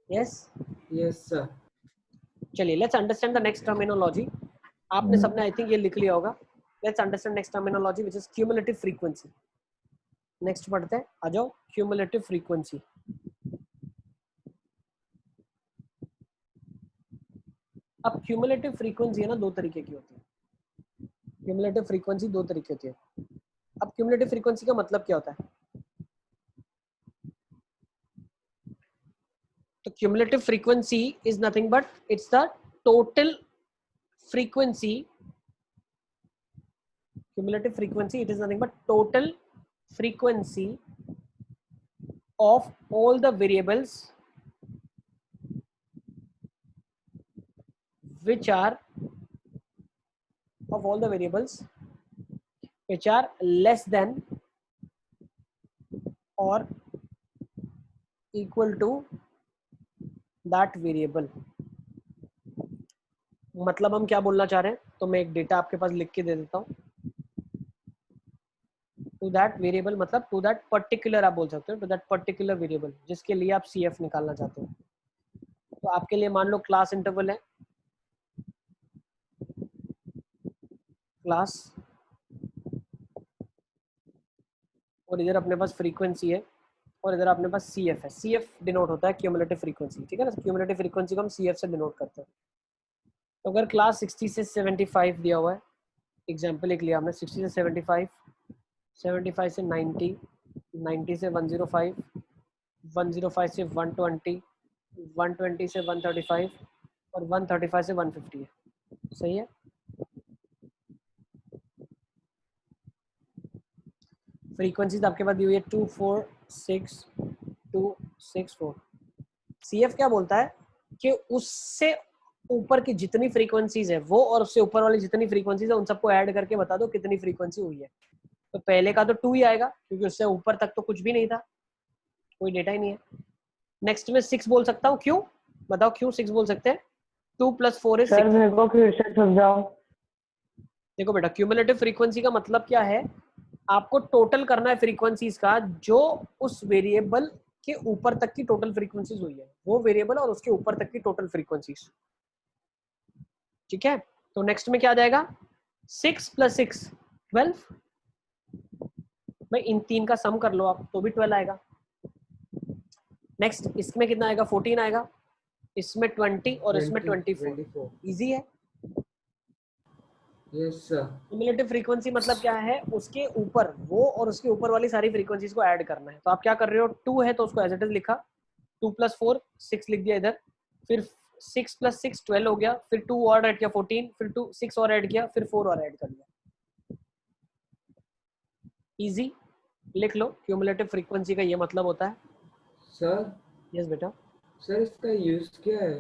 यस यस सर। चलिए let's understand the next terminology. आपने सबने आई थिंक ये लिख लिया होगा। Let's understand next terminology which is cumulative frequency. Next पढ़ते हैं, आ जाओ, क्यूमुलेटिव फ्रीक्वेंसी। अब क्यूमुलेटिव फ्रीक्वेंसी है ना, दो तरीके की होती है। क्यूमुलेटिव फ्रीक्वेंसी दो तरीके होती है। अब क्यूमुलेटिव फ्रीक्वेंसी का मतलब क्या होता है? तो cumulative frequency is nothing but it's the total frequency. Cumulative frequency, it is nothing but total frequency of all the variables which are less than or equal to that variable. मतलब हम क्या बोलना चाह रहे हैं, तो मैं एक डेटा आपके पास लिख के दे देता हूँ। टू दैट वेरिएबल मतलब टू दैट पर्टिकुलर, आप बोल सकते हो टू दैट पर्टिकुलर वेरिएबल जिसके लिए आप CF निकालना चाहते हो। तो आपके लिए मान लो क्लास इंटरवल है, क्लास, और इधर अपने पास फ्रीक्वेंसी है, और इधर अपने पास CF है। CF डिनोट होता है क्यूमुलेटिव फ्रीक्वेंसी। ठीक है ना, क्यूमुलेटिव फ्रीक्वेंसी को हम CF से डिनोट करते हैं। तो अगर क्लास 60 से 75 दिया हुआ है, एग्जाम्पल एक लिया हमने, 60 से 75, 75 से 90, 90 से 105, 105 से 120, 120 से 135 और 135 से 150 है। सही है, फ्रीक्वेंसीज आपके पास दी हुई है 246,264। CF क्या बोलता है कि उससे ऊपर की जितनी फ्रीक्वेंसीज है वो, और उससे ऊपर वाली जितनी फ्रीक्वेंसीज है उन सबको ऐड करके बता दो कितनी फ्रीक्वेंसी हुई है। तो पहले का तो 2 ही आएगा, क्योंकि उससे ऊपर तक तो कुछ भी नहीं था, कोई डेटा ही नहीं है। नेक्स्ट में 6 बोल सकता हूँ, क्यों बताओ, क्यों 6 बोल सकते हैं? 2 + 4 is 6। सर मेरे को फिर से समझाओ। देखो बेटा, क्यूमुलेटिव फ्रीक्वेंसी का मतलब क्या है, आपको टोटल करना है फ्रीक्वेंसीज का जो उस वेरिएबल के ऊपर तक की टोटल फ्रीक्वेंसीज हुई है, वो वेरिएबल और उसके ऊपर तक की टोटल फ्रीक्वेंसीज। ठीक है, तो नेक्स्ट में क्या आ जाएगा, 6 + 6 12। भाई इन तीन का सम कर लो आप तो भी 12 आएगा। नेक्स्ट इसमें कितना आएगा, 14 आएगा, इसमें 20 और इसमें 24। इजी है। Yes sir. क्यूमुलेटिव फ्रीक्वेंसी मतलब क्या है, उसके ऊपर वो और उसके ऊपर वाली सारी फ्रीक्वेंसीज को ऐड करना है। तो आप क्या कर रहे हो, 2 है तो उसको एज इट इज लिखा, 2 + 4 6 लिख दिया इधर, फिर 6 + 6 12 हो गया, फिर 2 और ऐड किया 14, फिर 2 6 और ऐड किया, फिर 4 और ऐड कर दिया। इजी, लिख लो, क्यूमुलेटिव फ्रीक्वेंसी का ये मतलब होता है। सर यस बेटा। सर इसका यूज क्या है?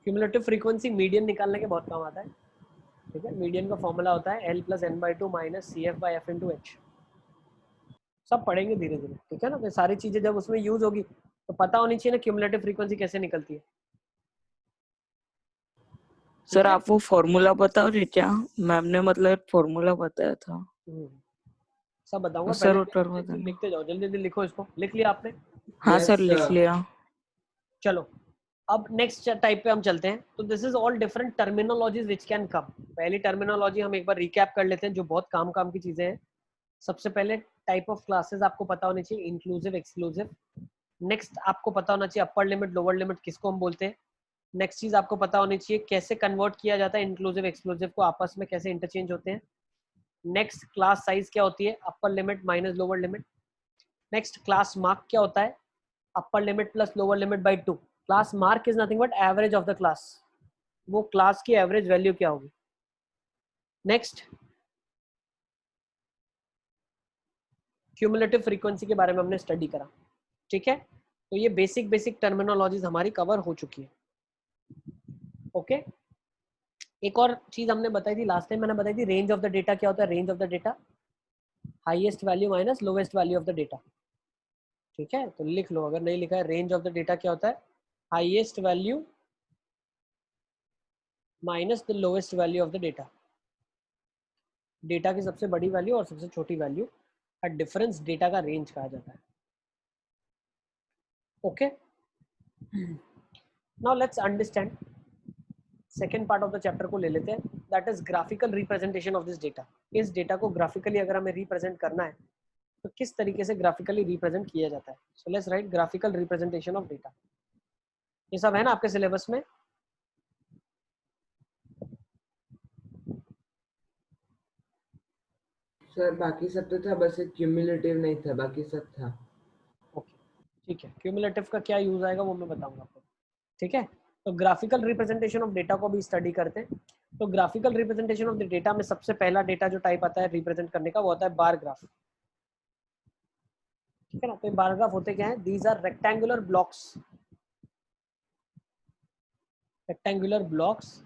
क्यूमुलेटिव फ्रीक्वेंसी मीडियन निकालने के बहुत काम आता है। ठीक है, मीडियन का फॉर्मूला होता है L + n/2 - CF/F × H। सब पढ़ेंगे धीरे धीरे, ठीक है ना। तो सारी चीजें जब उसमें यूज होगी तो पता होनी चाहिए ना क्यूमुलेटिव फ्रीक्वेंसी कैसे निकलती है। सर आप वो फॉर्मूला बताओ रे क्या, मैम ने मतलब फॉर्मूला बताया था। सब बताऊंगा, सर उत्तर पहले बताना। लिखते जाओ, जल्दी जल्दी लिखो इसको। लिख लिया आपने? हाँ Yes, सर लिख sir. लिया। चलो अब नेक्स्ट टाइप पे हम चलते हैं। तो this is all different terminologies which can come. पहली टर्मिनोलॉजी हम एक बार रिकैप कर लेते हैं जो बहुत काम की चीजें हैं। सबसे पहले टाइप ऑफ क्लासेस आपको पता होनी चाहिए, इंक्लूसिव एक्सक्लूसिव। नेक्स्ट आपको पता होना चाहिए अपर लिमिट लोअर लिमिट किसको हम बोलते हैं। नेक्स्ट चीज आपको पता होनी चाहिए कैसे कन्वर्ट किया जाता है इंक्लूसिव एक्सक्लूसिव को, आपस में कैसे इंटरचेंज होते हैं। नेक्स्ट क्लास साइज क्या होती है, अपर limit minus lower limit. Next class mark क्या होता है, upper limit plus lower limit by 2। Class mark is nothing but average of the class, वो क्लास की एवरेज वैल्यू क्या होगी। नेक्स्ट क्यूमुलेटिव फ्रीक्वेंसी के बारे में हमने स्टडी करा, ठीक है। तो ये बेसिक टर्मिनोलॉजीज हमारी कवर हो चुकी है। ओके एक और चीज हमने बताई थी लास्ट टाइम, मैंने बताई थी रेंज ऑफ द डेटा क्या होता है। Range of the data highest value minus lowest value of the data, ठीक है। तो लिख लो, अगर नहीं लिखा है, रेंज ऑफ द डेटा क्या होता है, highest value minus the lowest value of the data. Data की सबसे बड़ी वैल्यू और सबसे छोटी वैल्यू का डिफरेंस डेटा का रेंज कहा जाता है। Okay now let's understand second part of the chapter को ले लेते हैं, that is graphical representation of this data. इस डेटा को ग्राफिकली अगर हमें रिप्रेजेंट करना है तो किस तरीके से ग्राफिकली रिप्रेजेंट किया जाता है। So let's write graphical representation of data. ये सब है ना आपके सिलेबस में। सर बाकी सब तो था, बस एक क्यूमुलेटिव नहीं था, बाकी सब था। ओके ठीक है, क्यूमुलेटिव का क्या यूज आएगा वो मैं बताऊंगा आपको, ठीक है। तो ग्राफिकल रिप्रेजेंटेशन ऑफ डेटा को भी स्टडी करते हैं। तो graphical representation of the data में सबसे पहला डेटा जो टाइप आता है रिप्रेजेंट करने का वो होता है बार ग्राफ, ठीक है ना। तो बार ग्राफ होते क्या है, these are rectangular blocks, rectangular blocks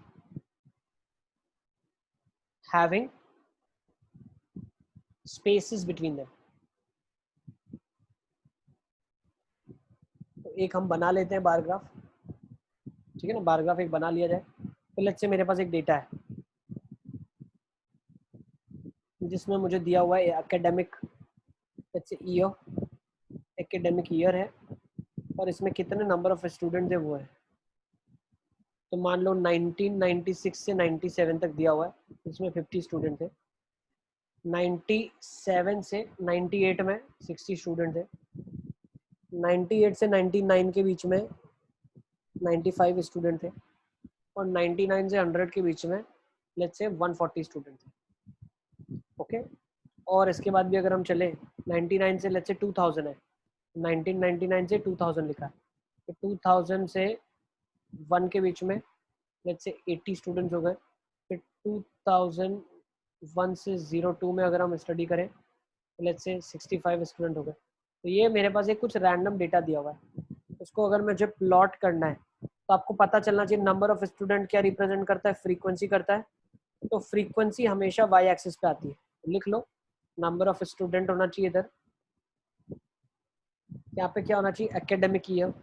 having spaces between them. तो एक हम बना लेते हैं बार ग्राफ, ठीक है ना। बार ग्राफ एक बना लिया जाए। तो लेट्स से मेरे पास एक डेटा है जिसमें मुझे दिया हुआ है एकेडमिक ईयर, एकेडमिक ईयर है और इसमें कितने नंबर ऑफ स्टूडेंट है वो है। तो मान लो 1996 से 97 तक दिया हुआ है, इसमें 50 स्टूडेंट थे। 97 से 98 में 60 स्टूडेंट थे। 98 से 99 के बीच में 95 स्टूडेंट थे और 99 से 100 के बीच में लेट्स से 140 स्टूडेंट थे। ओके और इसके बाद भी अगर हम चले 99 से लेट्स से 2000 है, 1999 से 2000 लिखा है, तो 2000 से 1 के बीच में लेट्स से 80 स्टूडेंट्स हो गए। फिर 2001 से 02 में अगर हम स्टडी करें तो लेट्स से 65 स्टूडेंट हो गए। तो ये मेरे पास एक कुछ रैंडम डेटा दिया हुआ है, उसको अगर मुझे प्लॉट करना है तो आपको पता चलना चाहिए नंबर ऑफ स्टूडेंट क्या रिप्रेजेंट करता है, फ्रीक्वेंसी करता है। तो फ्रीक्वेंसी हमेशा वाई एक्सिस पे आती है, लिख लो नंबर ऑफ स्टूडेंट होना चाहिए इधर, यहाँ पे क्या होना चाहिए एकेडमिक ईयर,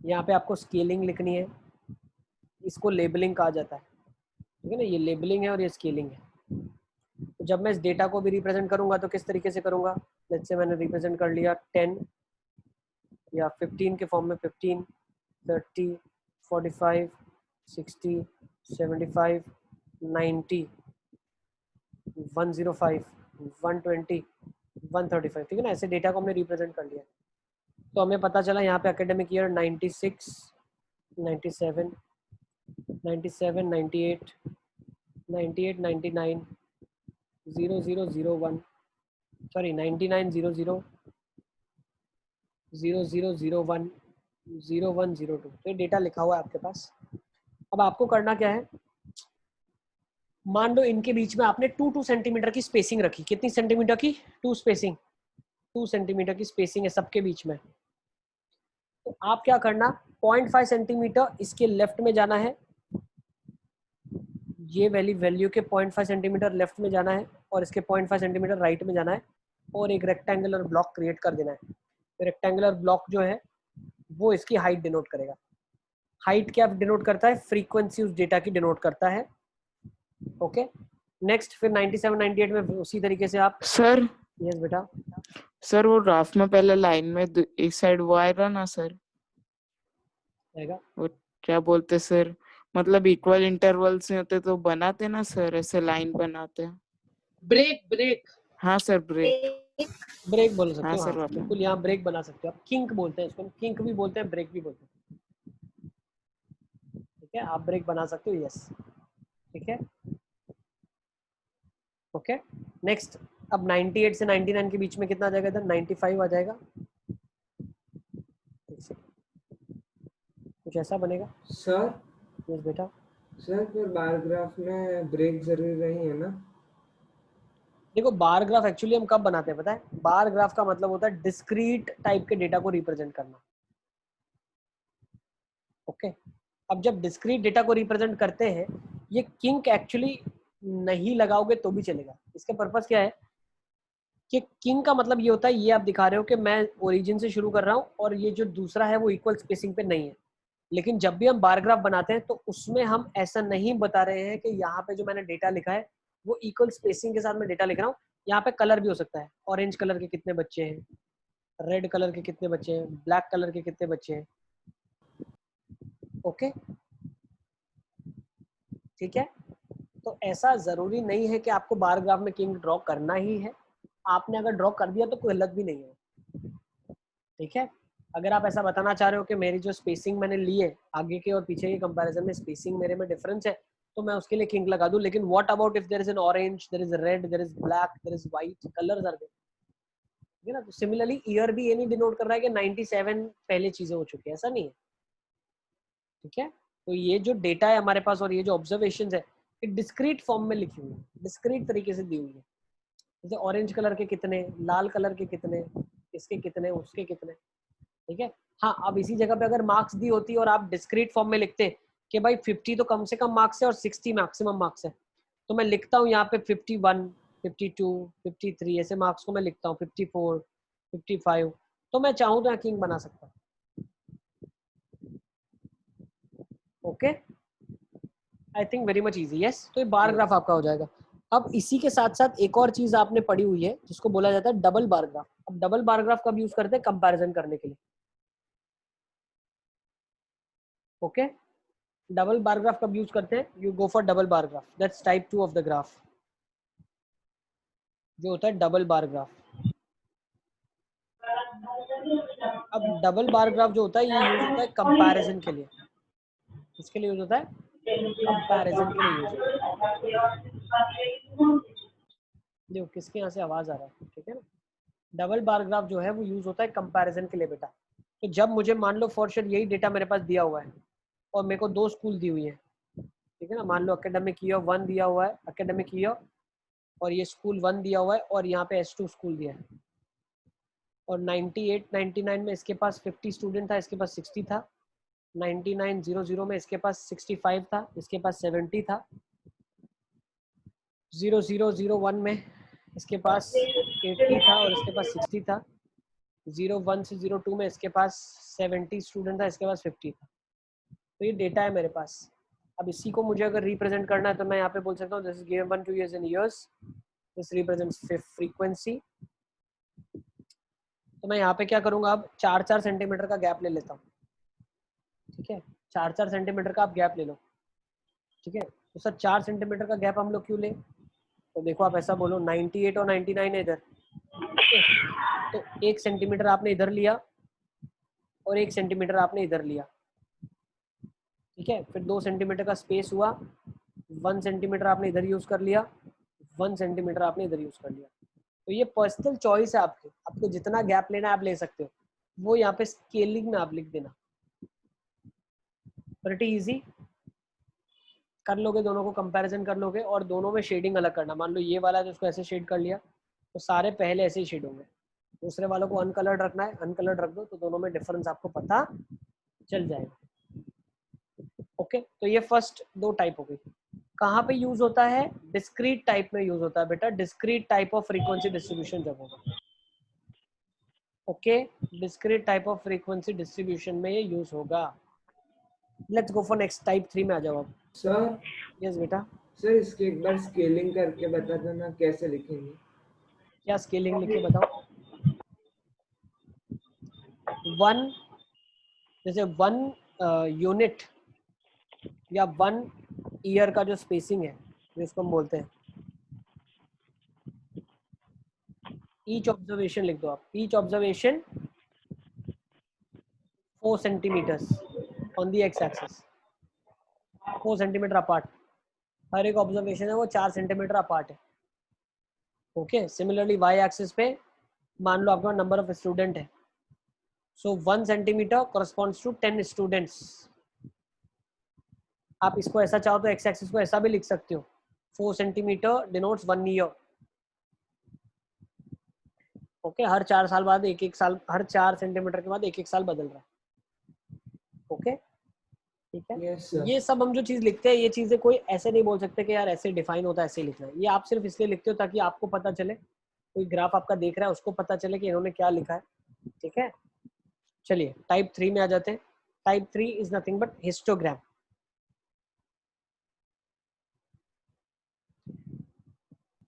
यहाँ पे आपको स्केलिंग लिखनी है, इसको लेबलिंग कहा जाता है, ठीक है ना। ये लेबलिंग है और ये स्केलिंग है। तो जब मैं इस डेटा को भी रिप्रेजेंट करूंगा तो किस तरीके से करूंगा, लेट्स से मैंने रिप्रेजेंट कर लिया 10 या 15 के फॉर्म में 15, 30, 45, 60, 75, 90, 105, 120, 135, ठीक है ना। ऐसे डेटा को हमने रिप्रेजेंट कर लिया। तो हमें पता चला यहाँ पे एकेडमिक ईयर 96, 97, 97, 98, 98, 99, 0001, सॉरी 99, 00, 0001, 0102। तो ये डेटा लिखा हुआ है आपके पास। अब आपको करना क्या है, मान लो इनके बीच में आपने 2 सेंटीमीटर की स्पेसिंग रखी। कितनी सेंटीमीटर की, 2 स्पेसिंग, 2 सेंटीमीटर की स्पेसिंग है सबके बीच में। तो आप क्या करना, 0.5 सेंटीमीटर इसके लेफ्ट में जाना है, ये वैल्यू के 0.5 सेंटीमीटर लेफ्ट में जाना है और इसके 0.5 सेंटीमीटर राइट में जाना है और एक रेक्टेंगुलर ब्लॉक क्रिएट कर देना है। तो रेक्टेंगुलर ब्लॉक जो है वो इसकी हाइट डिनोट करेगा। हाइट क्या डिनोट करता है, फ्रीक्वेंसी उस डेटा की डिनोट करता है। ओके नेक्स्ट फिर 97, 98 में उसी तरीके से आप सर यस बेटा सर वो ग्राफ में पहले लाइन में एक साइड वो आएगा ना सर, रहेगा। वो क्या बोलते सर, मतलब इक्वल इंटरवल से होते तो बनाते ना सर, ऐसे लाइन बनाते हैं। ब्रेक ब्रेक हाँ सर ब्रेक। ब्रेक बोल सकते हाँ हो, सर हाँ वापस। बिल्कुल यहाँ ब्रेक बना सकते हो आप। किंक बोलते हैं इसको, किंक भी बोलते हैं, ब्रेक भी बोलते हैं, ठीक है। आप ब्रेक बना सकते हो, यस ठीक है। ओके नेक्स्ट अब 98 से 99 के बीच में कितना आ जाएगा इधर? 95 आ जाएगा। कुछ ऐसा बनेगा। सर यस बेटा। सर फिर बार ग्राफ में ब्रेक जरूरी नहीं है ना? देखो बार ग्राफ एक्चुअली हम कब बनाते हैं पता है? बार ग्राफ का मतलब होता है डिस्क्रीट टाइप के डेटा को रिप्रेजेंट करना। ओके अब जब डिस्क्रीट डेटा को रिप्रेजेंट करते हैं, ये किंक एक्चुअली नहीं लगाओगे तो भी चलेगा। इसका पर्पस क्या है कि किंग का मतलब ये होता है, ये आप दिखा रहे हो कि मैं ओरिजिन से शुरू कर रहा हूँ और ये जो दूसरा है वो इक्वल स्पेसिंग पे नहीं है। लेकिन जब भी हम बार ग्राफ बनाते हैं तो उसमें हम ऐसा नहीं बता रहे हैं कि यहाँ पे जो मैंने डेटा लिखा है वो इक्वल स्पेसिंग के साथ मैं डेटा लिख रहा हूँ। यहाँ पे कलर भी हो सकता है, ऑरेंज कलर के कितने बच्चे हैं, रेड कलर के कितने बच्चे हैं, ब्लैक कलर के कितने बच्चे हैं। ओके ठीक है, तो ऐसा जरूरी नहीं है कि आपको बार ग्राफ में किंग ड्रॉ करना ही है। आपने अगर ड्रॉ कर दिया तो कोई गलत भी नहीं है। ठीक है, अगर आप ऐसा बताना चाह रहे हो कि मेरी जो स्पेसिंग मैंने ली है आगे के और पीछे के कंपैरिजन में स्पेसिंग मेरे में डिफरेंस है, तो मैं उसके लिए किंग लगा दूं। लेकिन what about if there is an orange, there is red, there is black, there is white, colours are there, ठीक है ना। तो सिमिलरली ईयर भी ये नहीं डिनोट कर रहा है कि 97 पहले चीजें हो चुकी है, ऐसा नहीं है। ठीक है, तो ये जो डेटा है हमारे पास और ये जो ऑब्जर्वेशंस है ये डिस्क्रीट फॉर्म में लिखी हुई है, डिस्क्रीट तरीके से दी हुई है। जैसे ऑरेंज कलर के कितने, लाल कलर के कितने, इसके कितने, उसके कितने। ठीक है, हाँ अब इसी जगह पे अगर मार्क्स दी होती और आप डिस्क्रीट फॉर्म में लिखते कि भाई 50 तो कम से कम मार्क्स है और 60 मैक्सिमम मार्क्स है, तो मैं लिखता हूँ यहाँ पे 51, 52, 53 ऐसे मार्क्स को मैं लिखता हूँ, 54, 55, तो मैं चाहूँ तो यहाँ किंग बना सकता हूँ। Okay I think very much easy. Yes, तो ये बार ग्राफ आपका हो जाएगा। अब इसी के साथ साथ एक और चीज आपने पढ़ी हुई है जिसको बोला जाता है डबल बार ग्राफ। अब डबल बार ग्राफ कब यूज करते हैं? कंपैरिजन करने के लिए। ओके डबल बार ग्राफ कब यूज करते हैं? You go for double bar graph, that's type 2 of the graph, जो होता है डबल बार ग्राफ। अब डबल बार ग्राफ जो होता है ये यूज होता है कंपैरिजन के लिए। किसके लिए यूज होता है? कंपैरिजन के लिए यूज होता है। देखो किसके यहाँ से आवाज आ रहा है, ठीक है ना। डबल बार ग्राफ जो है वो यूज होता है कंपैरिजन के लिए बेटा। तो जब मुझे मान लो फॉर श्योर यही डेटा मेरे पास दिया हुआ है और मेरे को 2 स्कूल दी हुई है, ठीक है ना, मान लो एकेडमिक ईयर 1 दिया हुआ है, एकेडमिक ईयर, और ये स्कूल 1 दिया हुआ है और यहाँ पे S2 स्कूल दिया है, और 98 99 में इसके पास 50 स्टूडेंट था, इसके पास 60 था, 9900 में इसके पास 65 था, इसके पास 70 था, 0001 में इसके पास 80 था और इसके पास 60 था, 01 से 02 में इसके पास 70 स्टूडेंट था, इसके पास 50 था। तो ये डेटा है मेरे पास। अब इसी को मुझे अगर रिप्रेजेंट करना है तो मैं यहाँ पे बोल सकता हूँ this is given 1 2 years in years, this represents frequency. तो मैं यहाँ पे क्या करूँगा, अब 4-4 सेंटीमीटर का गैप ले लेता हूँ। ठीक है, 4-4 सेंटीमीटर का आप गैप ले लो। ठीक है, तो सर 4 सेंटीमीटर का गैप हम लोग क्यों ले? तो देखो आप ऐसा बोलो 98 और 99 है इधर, तो 1 सेंटीमीटर आपने इधर लिया और 1 सेंटीमीटर आपने इधर लिया। ठीक है, फिर 2 सेंटीमीटर का स्पेस हुआ, 1 सेंटीमीटर आपने इधर यूज कर लिया, 1 सेंटीमीटर आपने इधर यूज कर लिया। तो ये पर्सनल चॉइस है आपकी, आपको जितना गैप लेना है आप ले सकते हो, वो यहाँ पे स्केलिंग में आप लिख देना। प्रीटी इजी, कर लोगे, दोनों को कंपैरिजन कर लोगे और दोनों में शेडिंग अलग करना। मान लो ये वाला है तो उसको ऐसे शेड कर लिया, तो सारे पहले ऐसे ही शेड होंगे। दूसरे वालों को अनकलर्ड रखना है, अनकलर्ड रख दो, तो दोनों में डिफरेंस आपको पता चल जाएगा। ओके, तो ये फर्स्ट 2 टाइप हो गई। कहाँ पे यूज होता है? डिस्क्रीट टाइप में यूज होता है बेटा, discrete type of frequency distribution जब होगा। Okay, discrete type of frequency distribution में ये यूज होगा। Let's go for next type 3 में आ जाओ अब। सर यस बेटा। सर इसके एक बार स्केलिंग करके बता देना कैसे लिखेंगे? क्या स्केलिंग लिख के बताओ? 1 जैसे 1 यूनिट या 1 ईयर का जो स्पेसिंग है जिसको हम बोलते हैं, ईच ऑब्जर्वेशन लिख दो आप, each observation 4 centimeters on the x axis, 4 centimeter apart. हर एक ऑब्जर्वेशन है वो 4 सेंटीमीटर अपार्ट है। ओके, सिमिलरली वाई एक्सिस पे मान लो आपका नंबर ऑफ स्टूडेंट है, so 1 centimeter corresponds to 10 students. आप इसको ऐसा चाहो तो एक्स एक्सिस को ऐसा भी लिख सकते हो, 4 सेंटीमीटर डिनोट्स 1 ईयर। ओके, हर 4 साल बाद एक साल, हर 4 सेंटीमीटर के बाद एक साल बदल रहा है। ओके, ठीक है। Yes, sir. ये सब हम जो चीज लिखते हैं, ये चीजें कोई ऐसे नहीं बोल सकते कि यार ऐसे डिफाइन होता है, ऐसे लिखना है। ये आप सिर्फ इसलिए लिखते हो ताकि आपको पता चले, कोई ग्राफ आपका देख रहा है उसको पता चले कि इन्होंने क्या लिखा है। ठीक है, चलिए टाइप 3 में आ जाते हैं। Type 3 is nothing but histogram.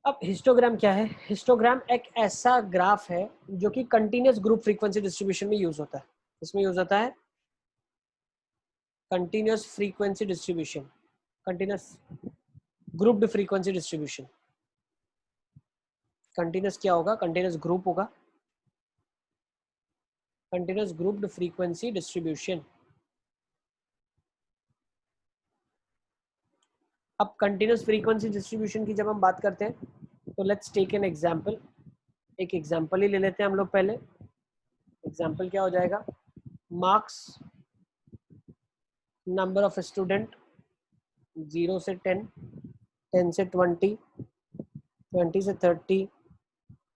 अब हिस्टोग्राम क्या है? हिस्टोग्राम एक ऐसा ग्राफ है जो कि कंटिन्यूस ग्रुप फ्रीक्वेंसी डिस्ट्रीब्यूशन में यूज होता है। इसमें यूज होता है continuous frequency distribution, continuous grouped frequency distribution. Continuous क्या होगा? कंटिन्यूस ग्रुप होगा, कंटिन्यूस ग्रुप्ड फ्रीक्वेंसी डिस्ट्रीब्यूशन। अब कंटिन्यूस फ्रीक्वेंसी डिस्ट्रीब्यूशन की जब हम बात करते हैं तो लेट्स टेक एन एग्जांपल। एक एग्जांपल ही ले लेते हैं हम लोग पहले। एग्जांपल क्या हो जाएगा? मार्क्स नंबर ऑफ स्टूडेंट 0 से 10, 10 से 20, 20 से 30,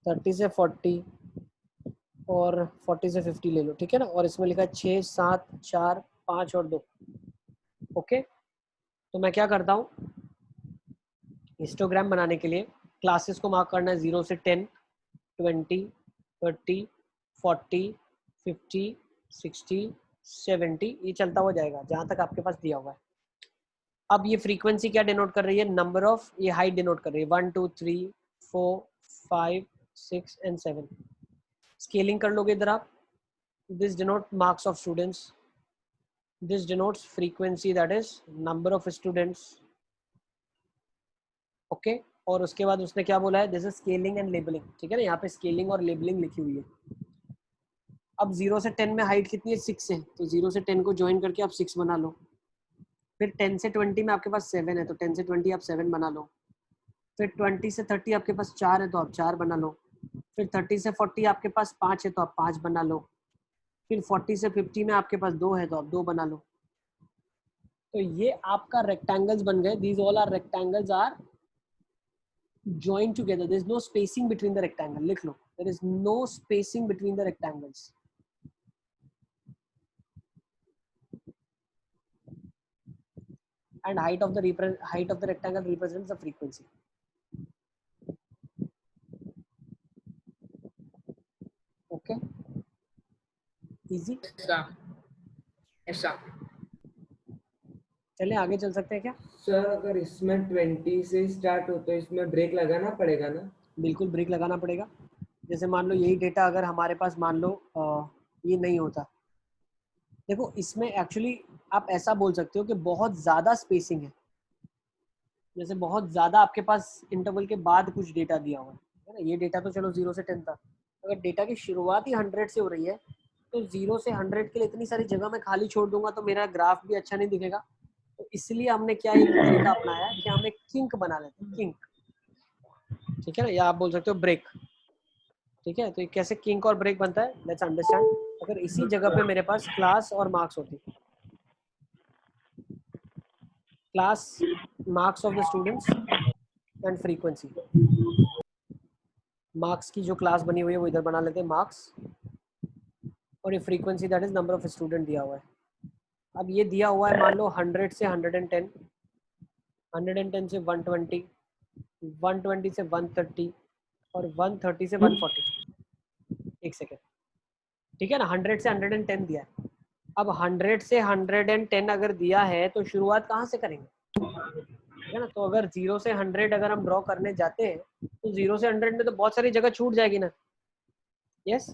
30 से 40 और 40 से 50 ले लो, ठीक है ना। और इसमें लिखा है 6, 7, 4, 5 और 2। ओके, तो मैं क्या करता हूँ, हिस्टोग्राम बनाने के लिए क्लासेस को मार्क करना है 0 से 10, 20, 30, 40, 50, 60, 70, ये चलता हुआ जाएगा जहां तक आपके पास दिया हुआ है। अब ये फ्रीक्वेंसी क्या डिनोट कर रही है? नंबर ऑफ, ये हाइट डिनोट कर रही है 1, 2, 3, 4, 5, 6 एंड 7। स्केलिंग कर लोगे इधर आप, this denote marks of students, this denotes frequency that is number of students. Okay, और उसके बाद उसने क्या बोला है? This is scaling and labelling, ठीक है ना। यहाँ पे स्केलिंग और लेबलिंग लिखी हुई है। अब 0 से 10 में हाइट कितनी है? 6 है, तो 0 से 10 को ज्वाइन करके आप 6 बना लो। फिर 10 से 20 में आपके पास 7 है, तो 10 से 20 आप 7 बना लो। फिर 20 से 30 आपके पास 4 है, तो आप 4 बना लो। फिर 30 से 40 आपके पास 5 है, तो आप 5 बना लो। फिर 40 से 50 में आपके पास 2 है, तो आप 2 बना लो। तो ये आपका रेक्टेंगल्स बन गए। These all are rectangles are joined together. There is no spacing between the rectangle. लिख लो, there is no spacing between the rectangles. And height of the rectangle represents the frequency. Okay, easy. ऐसा चलिए आगे चल सकते हैं क्या? सर अगर इसमें 20 से स्टार्ट हो तो इसमें ब्रेक लगाना पड़ेगा ना? बिल्कुल ब्रेक लगाना पड़ेगा। जैसे मान लो यही डेटा अगर हमारे पास मान लो ये नहीं होता, देखो इसमें एक्चुअली आप ऐसा बोल सकते हो कि बहुत ज़्यादा स्पेसिंग है। जैसे बहुत ज़्यादा आपके पास इंटरवल के बाद कुछ डेटा दिया हुआ है ना। ये डेटा तो चलो 0 से 10 था, अगर डेटा की शुरुआत ही 100 से हो रही है तो 0 से 100 के लिए इतनी सारी जगह मैं खाली छोड़ दूंगा तो मेरा ग्राफ भी अच्छा नहीं दिखेगा। तो इसलिए हमने क्या एक तरीका अपनाया है कि हम एक किंक बना लेते हैं, किंक, ठीक है ना, या आप बोल सकते हो ब्रेक। ठीक है, तो कैसे किंक और ब्रेक बनता है, लेट्स अंडरस्टैंड। अगर इसी जगह पे मेरे पास क्लास और मार्क्स होती, class, marks of the students and frequency. Marks की जो क्लास बनी हुई है वो इधर बना लेते हैं मार्क्स, और ये frequency that is number of student दिया हुआ है। अब ये दिया हुआ है मान लो 100 से 110, 110 से 120, 120 से 130 और 130 से 140। एक सेकेंड, ठीक है ना। 100 से 110 दिया है। अब 100 से 110 अगर दिया है तो शुरुआत कहाँ से करेंगे, ठीक है ना। तो अगर 0 से 100 अगर हम ड्रॉ करने जाते हैं तो 0 से 100 में तो बहुत सारी जगह छूट जाएगी ना। यस,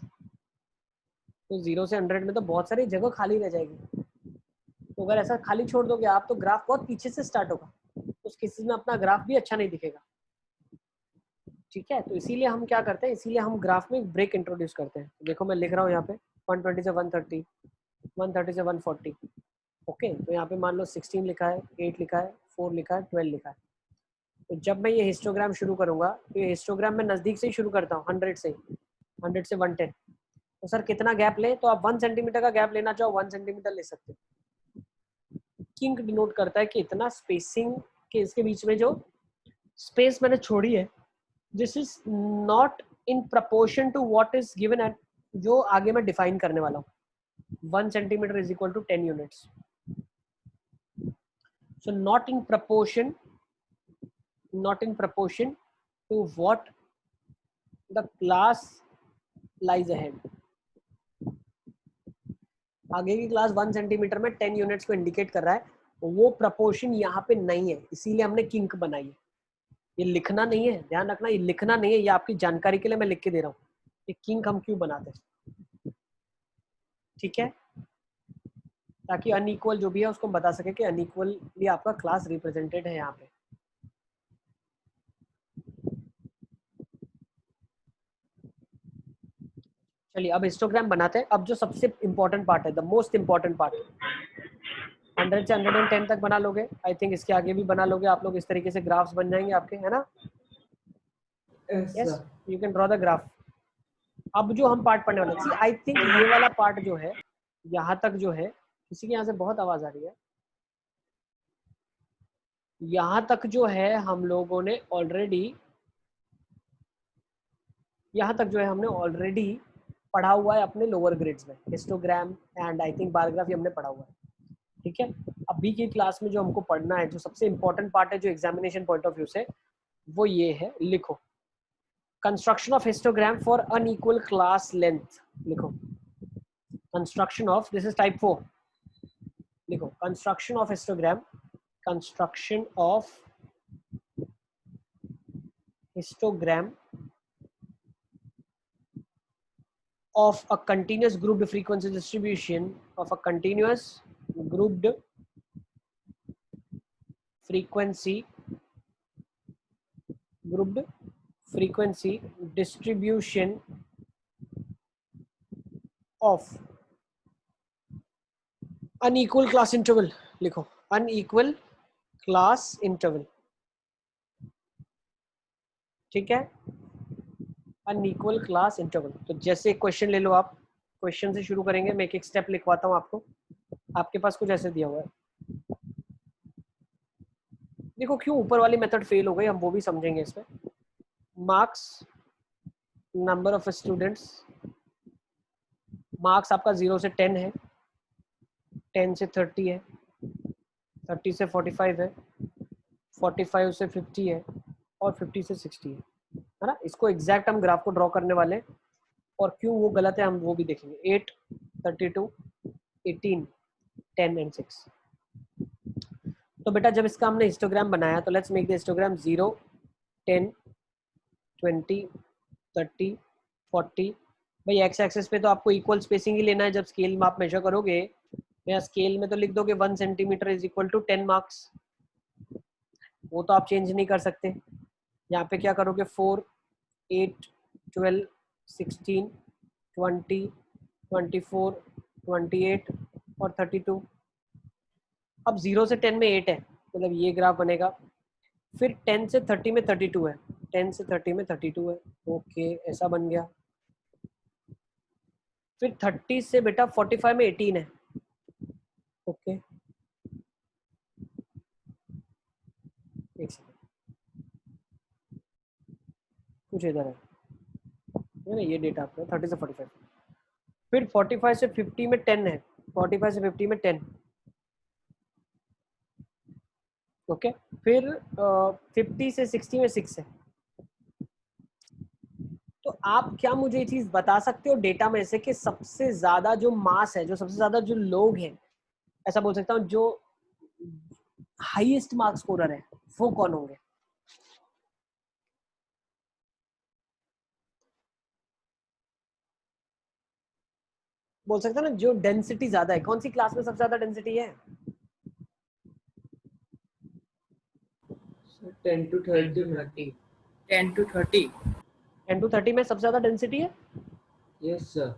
तो 0 से 100 में तो बहुत सारी जगह खाली रह जाएगी। तो अगर ऐसा खाली छोड़ दोगे आप तो ग्राफ बहुत पीछे से स्टार्ट होगा, उस केसेस में अपना ग्राफ भी अच्छा नहीं दिखेगा। ठीक है, तो इसीलिए हम क्या करते हैं, इसीलिए हम ग्राफ में ब्रेक इंट्रोड्यूस करते हैं। देखो मैं लिख रहा हूँ यहाँ पे 120 से 130, 130 से 140। ओके, तो यहाँ पे मान लो 16 लिखा है, 8 लिखा है, 4 लिखा है, 12 लिखा है। तो जब मैं ये हिस्टोग्राम शुरू करूंगा तो ये हिस्टोग्राम मैं नजदीक से ही शुरू करता हूँ, 100 से 110। तो सर कितना गैप लें? तो आप 1 सेंटीमीटर का गैप लेना चाहो 1 सेंटीमीटर ले सकते हो। किंक डिनोट करता है कि इतना स्पेसिंग के इसके बीच में जो स्पेस मैंने छोड़ी है, this is not in proportion to what is given at, जो आगे मैं डिफाइन करने वाला हूँ। 1 centimetre is equal to 10 units. So not in proportion to what the class lies ahead। आगे की क्लास 1 सेंटीमीटर में 10 यूनिट्स को इंडिकेट कर रहा है, वो प्रपोर्शन यहाँ पे नहीं है, इसीलिए हमने किंक बनाई है। ये लिखना नहीं है, ध्यान रखना, ये लिखना नहीं है, ये आपकी जानकारी के लिए मैं लिख के दे रहा हूँ कि किंक हम क्यों बनाते हैं, ठीक है, ताकि अनइक्वल जो भी है उसको बता सके कि अनइक्वली आपका क्लास रिप्रेजेंटेड है यहाँ पे। चलिए अब हिस्टोग्राम बनाते हैं। अब जो सबसे इंपॉर्टेंट पार्ट है, द मोस्ट इंपॉर्टेंट पार्ट, 100 से 110 तक बना लोगे, आई थिंक इसके आगे भी बना लोगे आप लोग, इस तरीके से ग्राफ्स बन जाएंगे आपके, है ना? Yes, you can draw the graph. अब जो हम पार्ट पढ़ने वाले, सी आई थिंक ये वाला पार्ट जो है यहाँ तक जो है, किसी के यहाँ से बहुत आवाज आ रही है, यहाँ तक जो है हम लोगों ने ऑलरेडी, यहाँ तक जो है हमने ऑलरेडी पढ़ा हुआ है अपने लोअर ग्रेड्स में, histogram and I think bar graph, ये हमने पढ़ा हुआ है, ठीक है। अभी की क्लास में जो हमको पढ़ना है, जो सबसे इंपॉर्टेंट पार्ट है जो एग्जामिनेशन पॉइंट ऑफ व्यू से, वो ये है, लिखो construction of histogram for unequal class length. लिखो construction of, this is type 4, लिखो construction of histogram, construction of histogram of a continuous grouped frequency distribution, of a continuous grouped frequency distribution of unequal class interval। लिखो unequal class interval, ठीक है, अनइक्वल क्लास इंटरवल। तो जैसे एक क्वेश्चन ले लो आप, क्वेश्चन से शुरू करेंगे, मैं एक एक स्टेप लिखवाता हूँ आपको। आपके पास कुछ ऐसे दिया हुआ है, देखो क्यों ऊपर वाली मेथड फेल हो गई, हम वो भी समझेंगे इसमें। Marks, number of students, marks आपका 0 से 10 है, 10 से 30 है, 30 से 45 है, 45 से 50 है, और 50 से 60 है ना। इसको एग्जैक्ट हम ग्राफ को ड्रॉ करने वाले, और क्यों वो गलत है हम वो भी देखेंगे। 8, 32, 18, 10 एंड 6। तो बेटा जब इसका हमने हिस्टोग्राम बनाया, तो लेट्स मेक द हिस्टोग्राम 0, 10, 20, 30, 40। भाई एक्स एक्सेस पे तो आपको इक्वल स्पेसिंग ही लेना है। जब स्केल में आप मेजर करोगे, या स्केल में तो लिख दोगे 1 centimetre is equal to 10 marks, वो तो आप चेंज नहीं कर सकते। यहाँ पे क्या करोगे, 4, 8, 12, 16, 20, 24, 28 और 32। अब 0 से 10 में 8 है, मतलब ये ग्राफ बनेगा। फिर 10 से 30 में 32 है, 10 से 30 में 32 है, ओके ऐसा बन गया। फिर 30 से बेटा 45 में 18 है, ओके एक सेकंड, कुछ इधर है ना, ये डेटा आपका 30 से 45। फिर 45 से 50 में 10 है, 45 से 50 में 10, ओके। फिर 50 से 60 में 6 है। तो आप क्या मुझे ये चीज बता सकते हो डेटा में से कि सबसे ज्यादा जो मास है, जो सबसे ज्यादा जो लोग हैं, ऐसा बोल सकता हूँ, जो हाईएस्ट मार्क्स स्कोरर है, वो कौन होंगे? बोल सकते हैं ना, जो डेंसिटी ज्यादा है, कौन सी क्लास में सबसे ज्यादा डेंसिटी है? 10 to 30 में। 10 to 30। 10 to 30 में सबसे ज्यादा डेंसिटी है। Yes sir.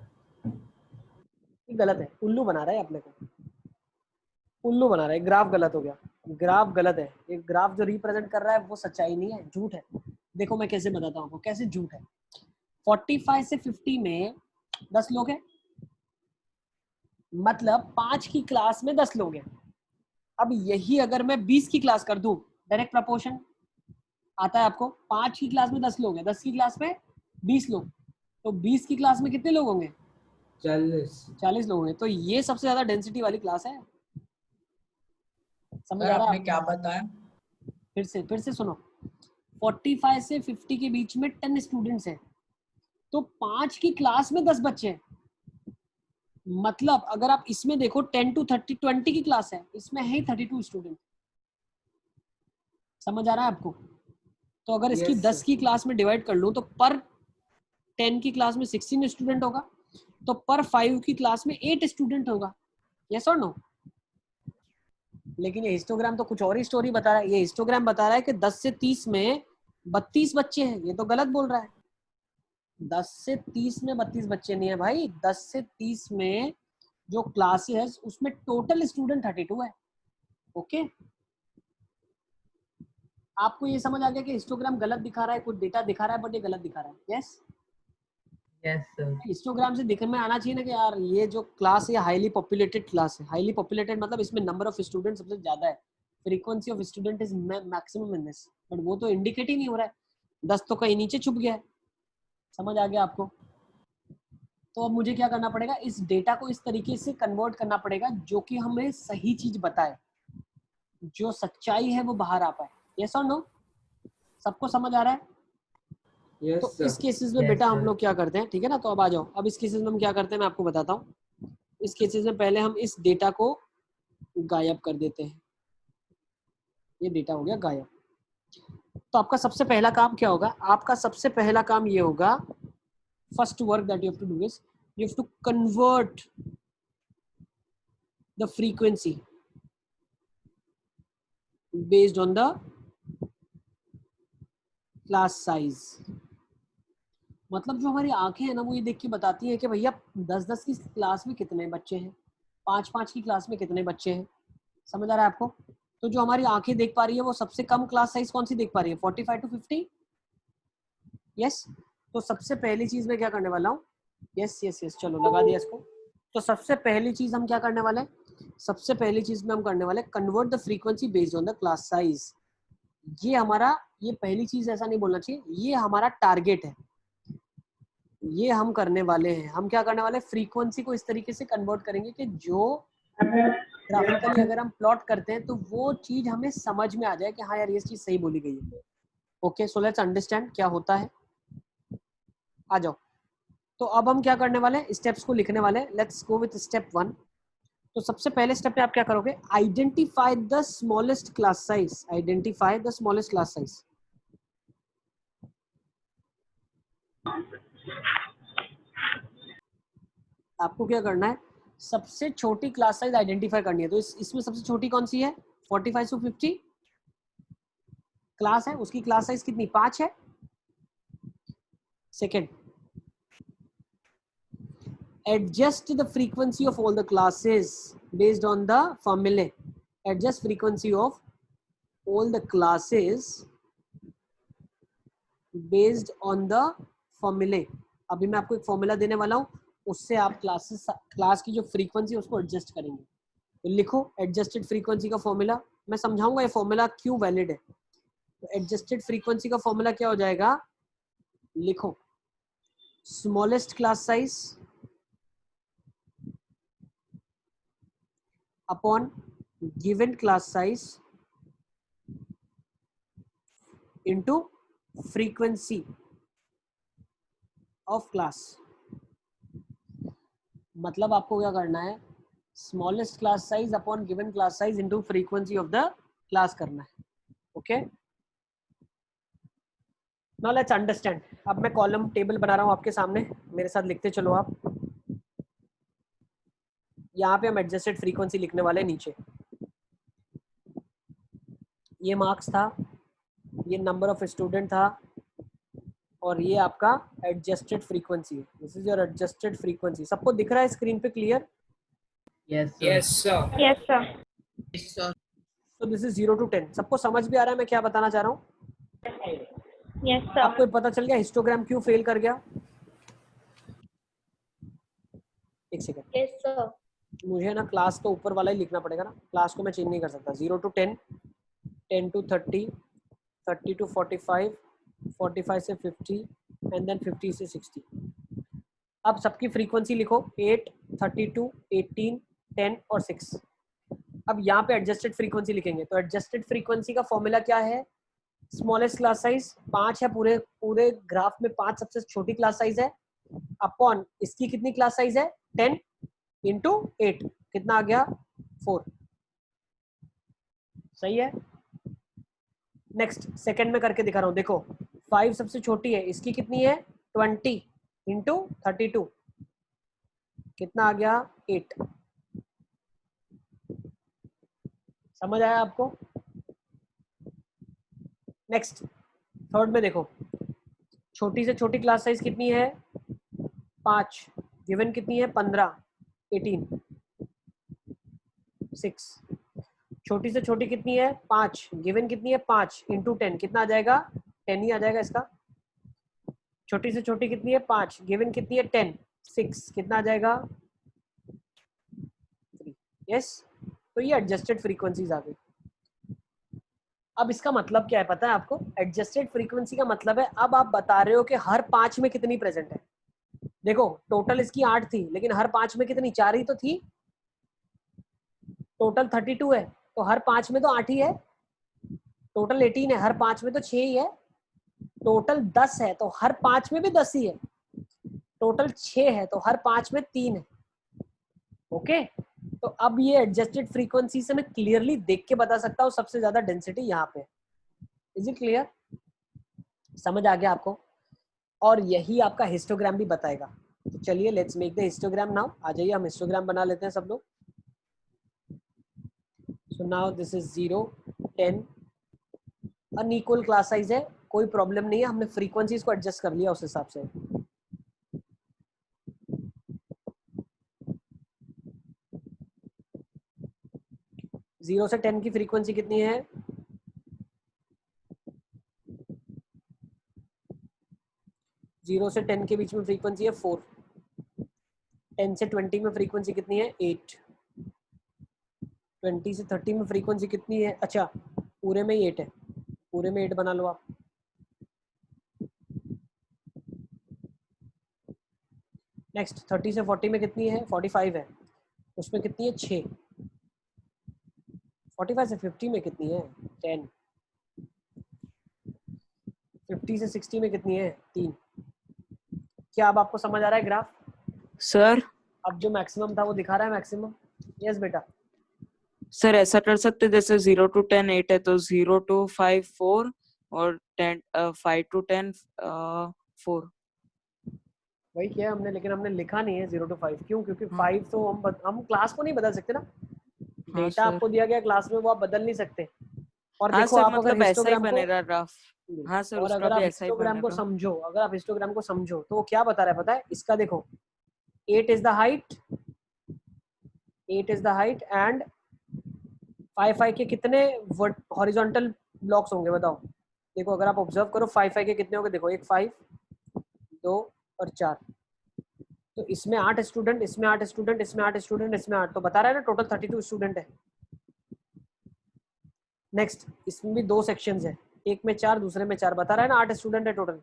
गलत है, उल्लू बना रहा है अपने को, उल्लू बना रहा है, ग्राफ गलत हो गया। ग्राफ गलत है। ये ग्राफ जो रिप्रेजेंट कर रहा है वो सच्चाई नहीं है, झूठ है। देखो मैं कैसे बताता हूँ आपको कैसे झूठ है। 45 से 50 में 10 लोग हैं, मतलब 5 की क्लास में 10 लोग हैं। अब यही अगर मैं 20 की क्लास कर दूं, डायरेक्ट प्रपोर्शन आता है आपको। 5 की क्लास में 10 लोग हैं, 10 की क्लास में 20 लोग, तो 20 की क्लास में कितने लोग होंगे? 40 लोग होंगे। तो ये सबसे ज्यादा डेंसिटी वाली क्लास है। समझ सर आ रहा है आपने आपको? क्या बताया? फिर से सुनो। 45 से 50 के बीच में 10 स्टूडेंट्स हैं, तो 5 की क्लास में 10 बच्चे हैं। मतलब अगर आप इसमें देखो 10 to 30 20 की क्लास है, इसमें है 32 स्टूडेंट। समझ आ रहा है आपको? तो अगर इसकी Yes, 10 sir. की क्लास में डिवाइड कर लूं तो पर 10 की क्लास में 16 स्टूडेंट होगा, तो पर 5 की क्लास में 8 स्टूडेंट होगा। यस और नो? लेकिन ये हिस्टोग्राम तो कुछ और ही स्टोरी बता रहा है। ये हिस्टोग्राम बता रहा है कि 10 से 30 में 32 बच्चे हैं। ये तो गलत बोल रहा है। 10 से 30 में 32 बच्चे नहीं है भाई। 10 से 30 में जो क्लासेस है उसमें टोटल स्टूडेंट 32 है। ओके, आपको ये समझ आ गया कि हिस्टोग्राम गलत दिखा रहा है, कुछ डेटा दिखा रहा है बट ये गलत दिखा रहा है। Yes, yes sir. हिस्टोग्राम से दिखने में आना चाहिए ना कि यार ये जो क्लास है हाईली पॉपुलेटेड क्लास है। हाईली पॉपुलेटेड मतलब इसमें नंबर ऑफ स्टूडेंट सबसे ज्यादा है, frequency of student is maximum in this, but वो तो इंडिकेट ही नहीं हो रहा है। 10 तो कहीं नीचे छुप गया है। समझ आ गया आपको? तो अब मुझे क्या करना पड़ेगा, इस डेटा को इस तरीके से कन्वर्ट करना पड़ेगा जो कि हमें सही चीज बताए, जो सच्चाई है वो बाहर आ पाए। यस और नो? सबको समझ आ रहा है? Yes, तो sir. इस केसेस में Yes, बेटा हम sir. लोग क्या करते हैं, ठीक है ना? तो अब आ जाओ, अब इस केसेस में हम क्या करते हैं मैं आपको बताता हूँ। इस केसेस में पहले हम इस डेटा को गायब कर देते हैं। ये डेटा हो गया गायब। तो आपका सबसे पहला काम क्या होगा? आपका सबसे पहला काम ये होगा, first work that you have to do is you have to convert the frequency based on the class size. मतलब जो हमारी आंखें हैं ना वो ये देख के बताती है कि भैया 10-10 की क्लास में कितने बच्चे हैं, 5-5 की क्लास में कितने बच्चे हैं। समझ आ रहा है आपको? तो जो हमारी आंखें देख पा रही है वो सबसे कम क्लास साइज कौन सी देख पा रही है? 45 to 50। यस, तो सबसे पहली चीज मैं क्या करने वाला हूँ, यस यस यस, चलो लगा दिया इसको। तो सबसे पहली चीज हम क्या करने वाले हैं? सबसे पहली चीज में हम करने वाले convert the frequency based on the class size. ये हमारा, ये पहली चीज ऐसा नहीं बोलना चाहिए, ये हमारा टारगेट है, ये हम करने वाले हैं। हम क्या करने वाले हैं, फ्रीक्वेंसी को इस तरीके से कन्वर्ट करेंगे कि जो ग्राफिकली अगर हम प्लॉट करते हैं तो वो चीज हमें समझ में आ जाए कि हाँ यार ये चीज सही बोली गई है। ओके, सो लेट्स अंडरस्टैंड क्या होता है। आ जाओ। तो अब हम क्या करने वाले हैं, स्टेप्स को लिखने वाले हैं। Let's go with step 1। तो सबसे पहले स्टेप में आप क्या करोगे, identify the smallest class size. Identify the smallest class size. आपको क्या करना है, सबसे छोटी क्लास साइज आइडेंटिफाई करनी है। तो इसमें सबसे छोटी कौन सी है? 45 to 50 क्लास है, उसकी क्लास साइज कितनी? 5 है। Second, adjust the frequency of all the classes based on the formula. Adjust frequency of all the classes based on the formula. अभी मैं आपको एक फॉर्मूला देने वाला हूँ, उससे आप क्लास की जो फ्रीक्वेंसी है उसको एडजस्ट करेंगे। तो लिखो एडजस्टेड फ्रीक्वेंसी का फॉर्मूला। मैं समझाऊंगा ये फॉर्मूला क्यों वैलिड है। तो एडजस्टेड फ्रीक्वेंसी का फॉर्मूला क्या हो जाएगा, लिखो smallest class size upon given class size into frequency of class। मतलब आपको क्या करना है, smallest class size upon given class size into frequency of the class करना है। Okay, now let's understand. अब मैं कॉलम टेबल बना रहा हूं आपके सामने, मेरे साथ लिखते चलो आप। यहाँ पे हम एडजस्टेड फ्रीक्वेंसी लिखने वाले नीचे। ये मार्क्स था, ये नंबर ऑफ स्टूडेंट था, और ये आपका एडजस्टेड फ्रीक्वेंसी है। This is your adjusted frequency. सबको दिख रहा है स्क्रीन पे clear? Yes sir. Yes sir. Yes sir. Yes sir. तो दिस इज 0 to 10। सबको समझ भी आ रहा है मैं क्या बताना चाह रहा हूँ? Yes sir. आपको पता चल गया हिस्टोग्राम क्यों फेल कर गया? एक सेकंड, यस सर। मुझे ना क्लास तो ऊपर वाला ही लिखना पड़ेगा ना, क्लास को मैं चेंज नहीं कर सकता। 0 to 10, 10 to 30, 30 to 45, 45 से 50 एंड देन 50 से 60। अब सबकी फ्रीक्वेंसी लिखो 8, 32, 18, 10 और 6। अब यहाँ पे एडजस्टेड फ्रीक्वेंसी लिखेंगे तो एडजस्टेड फ्रीक्वेंसी का फॉर्मूला क्या है? स्मॉलेस्ट क्लास साइज 5 है, पूरे पूरे ग्राफ में 5 सबसे छोटी क्लास साइज है, अपॉन इसकी कितनी क्लास साइज है? 10 इंटू 8 कितना आ गया? 4। सही है। नेक्स्ट सेकंड में करके दिखा रहा हूं, देखो 5 सबसे छोटी है, इसकी कितनी है? 20 इंटू 32 कितना आ गया? 8। समझ आया आपको? नेक्स्ट थर्ड में देखो, छोटी से छोटी क्लास साइज कितनी है? 5, गिवन कितनी है? 15, 18, 6। छोटी से छोटी कितनी है? 5, गिवन कितनी है? 5 इंटू 10 कितना आ जाएगा? 10 ही आ जाएगा इसका। छोटी से छोटी कितनी है? 5, गिवन कितनी है? 10, 6 कितना आ जाएगा? 3। यस, तो ये एडजस्टेड फ्रीक्वेंसीज आ गई। अब इसका मतलब क्या है पता है आपको? एडजस्टेड फ्रीक्वेंसी का मतलब है अब आप बता रहे हो कि हर 5 में कितनी प्रेजेंट है। देखो टोटल इसकी 8 थी, लेकिन हर 5 में कितनी? 4 ही तो थी। टोटल 32 है तो हर 5 में तो 8 ही है। टोटल 18 है, हर 5 में तो 6 ही है। टोटल 10 है तो हर 5 में भी 10 ही है। टोटल 6 है तो हर 5 में 3 है। ओके, तो अब ये एडजस्टेड फ्रीक्वेंसी से मैं क्लियरली देख के बता सकता हूँ सबसे ज्यादा डेंसिटी यहाँ पे। Is it clear? समझ आ गया आपको? और यही आपका हिस्टोग्राम भी बताएगा। तो चलिए let's make the histogram now. आ जाइए हम हिस्टोग्राम बना लेते हैं सब लोग। So now this is 0, 10, unequal class size है, कोई प्रॉब्लम नहीं है, हमने फ्रीक्वेंसीज को एडजस्ट कर लिया उस हिसाब से। जीरो से 10 की फ्रीक्वेंसी कितनी है? 0 से 10 के बीच में फ्रीक्वेंसी है 4। 10 से 20 में फ्रीक्वेंसी कितनी है? 8। 20 से 30 में फ्रीक्वेंसी कितनी है? अच्छा पूरे में 8 है, पूरे में 8 बना लो आप। नेक्स्ट 30 से 40 में कितनी है? 45 है, उसमें कितनी है? 6। 45 से 50 में कितनी है? 10। 50 से 60 में कितनी है? 3। क्या अब आपको समझ आ रहा है ग्राफ? सर अब जो मैक्सिमम था वो दिखा रहा है मैक्सिमम? यस बेटा। सर ऐसा कर सकते जैसे 0 to 10 8 है तो 0 to 5 4 और 5 to 10 4। वही किया हमने, लेकिन हमने लिखा नहीं है 0 to 5। क्यों? क्योंकि 5 तो हम क्लास को नहीं बदल सकते ना। Data sir. आपको दिया गया क्लास में, वो आप बदल नहीं सकते। और हाँ देखो सर, आप अगर मतलब ऐसा ही हिस्टोग्राम को, बनेगा ग्राफ। हाँ सर, और उसका अगर भी आप ऐसा ही हिस्टोग्राम को बनेगा। समझो, अगर आप हिस्टोग्राम को समझो तो वो क्या बता रहा है पता है? इसका देखो 8 is the height, 8 is the height and 5 के कितने हॉरिजॉन्टल ब्लॉक्स होंगे बताओ? देखो अगर आप ऑब्जर्व करो 5 के कितने होंगे? देखो 1 5 2 और 4। तो इसमें 8 स्टूडेंट, इसमें 8 स्टूडेंट, इसमें 8 स्टूडेंट, इसमें 8, तो बता रहा है ना टोटल 32 स्टूडेंट है। नेक्स्ट इसमें भी 2 सेक्शंस है, एक में 4 दूसरे में 4, बता रहा है ना 8 स्टूडेंट है टोटल।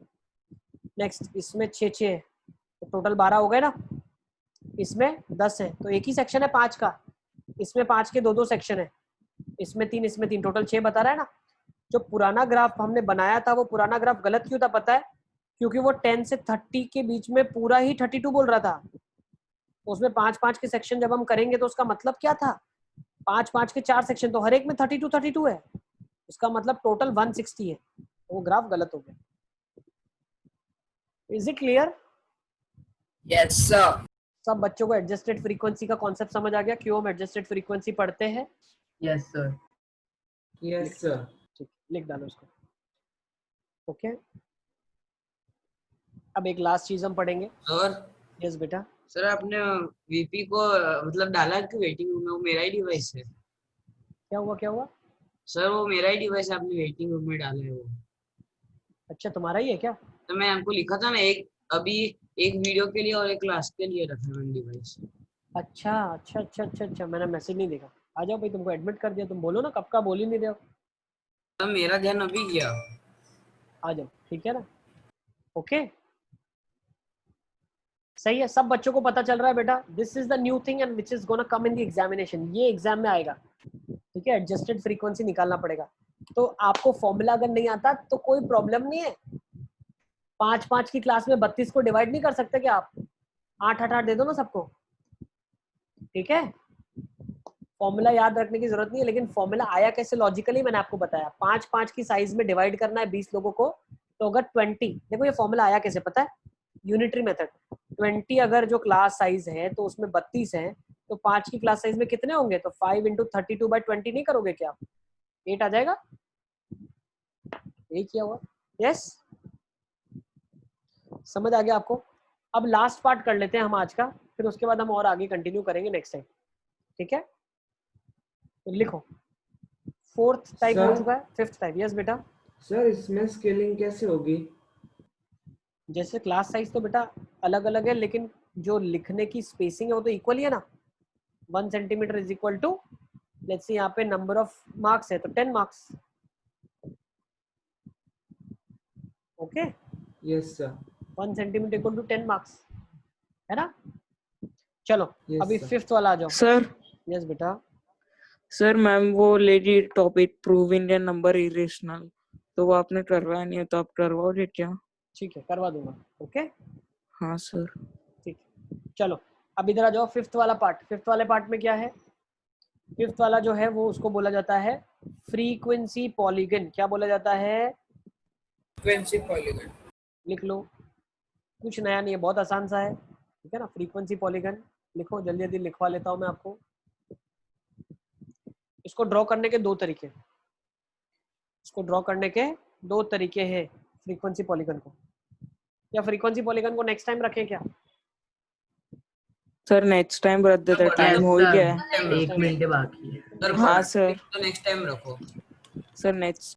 नेक्स्ट इसमें 6 है तो टोटल 12 हो गए ना। इसमें 10 है तो एक ही सेक्शन है 5 का, इसमें 5 के 2 सेक्शन है, इसमें 3 इसमें 3, टोटल 6 बता रहा है ना। जो पुराना ग्राफ हमने बनाया था वो पुराना ग्राफ गलत क्यों था पता है? क्योंकि वो 10 से 30 के बीच में पूरा ही 32 बोल रहा था। तो उसमें 5-5 के सेक्शन जब हम करेंगे तो उसका मतलब क्या था? 5-5 के 4 सेक्शन, तो हर एक में 32 है, इसका मतलब टोटल 160 है। तो वो ग्राफ गलत हो गया। Is it clear? Yes sir. सब बच्चों को एडजस्टेड फ्रीक्वेंसी का कॉन्सेप्ट समझ आ गया? क्यों हम एडजस्टेड फ्रीक्वेंसी पढ़ते हैं? Yes sir. Yes sir. ठीक, लिख डालो इसको। ओके, अब एक लास्ट चीज हम पढ़ेंगे। और यस बेटा। सर आपने वीपी को मतलब डाला कि वेटिंग रूम में? वो मेरा ही डिवाइस है। क्या हुआ? क्या हुआ? सर वो मेरा ही डिवाइस आपने वेटिंग रूम में डाला है वो। अच्छा तुम्हारा ही है क्या? तो मैं आपको लिखा था ना, एक अभी एक वीडियो के लिए और एक क्लास के लिए रखा है मैंने डिवाइस। अच्छा अच्छा अच्छा अच्छा अच्छा, मैंने मैसेज नहीं देखा। आ जाओ भाई, तुमको एडमिट कर दिया, तुम बोलो ना कब का बोल ही नहीं रहे हो। तब मेरा ध्यान अभी गया। आ जाओ, ठीक है ना? ओके सही है, सब बच्चों को पता चल रहा है बेटा। This is the new thing and which is gonna come in the examination. ये एग्जाम में आएगा, ठीक है? एडजस्टेड फ्रीक्वेंसी निकालना पड़ेगा। तो आपको फॉर्मूला अगर नहीं आता तो कोई प्रॉब्लम नहीं है। 5-5 की क्लास में 32 को डिवाइड नहीं कर सकते क्या आप? 8-8 दे दो ना सबको, ठीक है? फॉर्मूला याद रखने की जरूरत नहीं है, लेकिन फॉर्मूला आया कैसे लॉजिकली मैंने आपको बताया। 5-5 की साइज में डिवाइड करना है 20 लोगों को, तो अगर 20, देखो ये फॉर्मूला आया कैसे पता है? Unitary method. 20 अगर जो क्लास साइज है तो उसमें 32 है, तो 5 की क्लास साइज में कितने होंगे? तो 5 × 32/20 नहीं करोगे क्या आप? 8 आ जाएगा। यही किया हुआ। यस, समझ आ गया आपको? अब लास्ट पार्ट कर लेते हैं हम आज का, फिर उसके बाद हम और आगे कंटिन्यू करेंगे नेक्स्ट टाइम, ठीक है? तो लिखो, 4th टाइप हो सर? चुका है, 5th टाइप। यस बेटा। सर इसमें स्केलिंग कैसे होगी? जैसे क्लास साइज तो बेटा अलग अलग है, लेकिन जो लिखने की स्पेसिंग है वो तो इक्वल ही है ना। 1 centimetre is equal to, let's see यहाँ पे नंबर ऑफ मार्क्स है तो 10 marks. Okay, yes sir. 1 centimetre equal to 10 marks, है ना? चलो Yes, अभी sir. 5th वाला आ जाओ। सर यस बेटा। सर मैम वो lady topic prove Indian number irrational, तो वो आपने करवाया नहीं है, तो आप करवाओगे क्या? ठीक है, करवा दूंगा। ओके हाँ सर। ठीक है, चलो अब इधर आ जाओ। 5th वाला पार्ट। 5th वाले पार्ट में क्या है? 5th वाला जो है वो उसको बोला जाता है फ्रीक्वेंसी पॉलीगन। क्या बोला जाता है? Frequency polygon. लिख लो, कुछ नया नहीं है, बहुत आसान सा है, ठीक है ना? फ्रीक्वेंसी पॉलीगन लिखो, जल्दी जल्दी लिखवा लेता हूँ मैं आपको। इसको ड्रॉ करने के 2 तरीके, इसको ड्रॉ करने के 2 तरीके हैं फ्रीक्वेंसी पॉलीगन को। या फ्रीक्वेंसी पॉलीगन को नेक्स्ट टाइम रखें क्या? सर नेक्स्ट टाइम रख देते, टाइम हो ही गया है। सर 1 मिनट बाकी है। सर हाँ सर। तो नेक्स्ट टाइम रखो। Sir next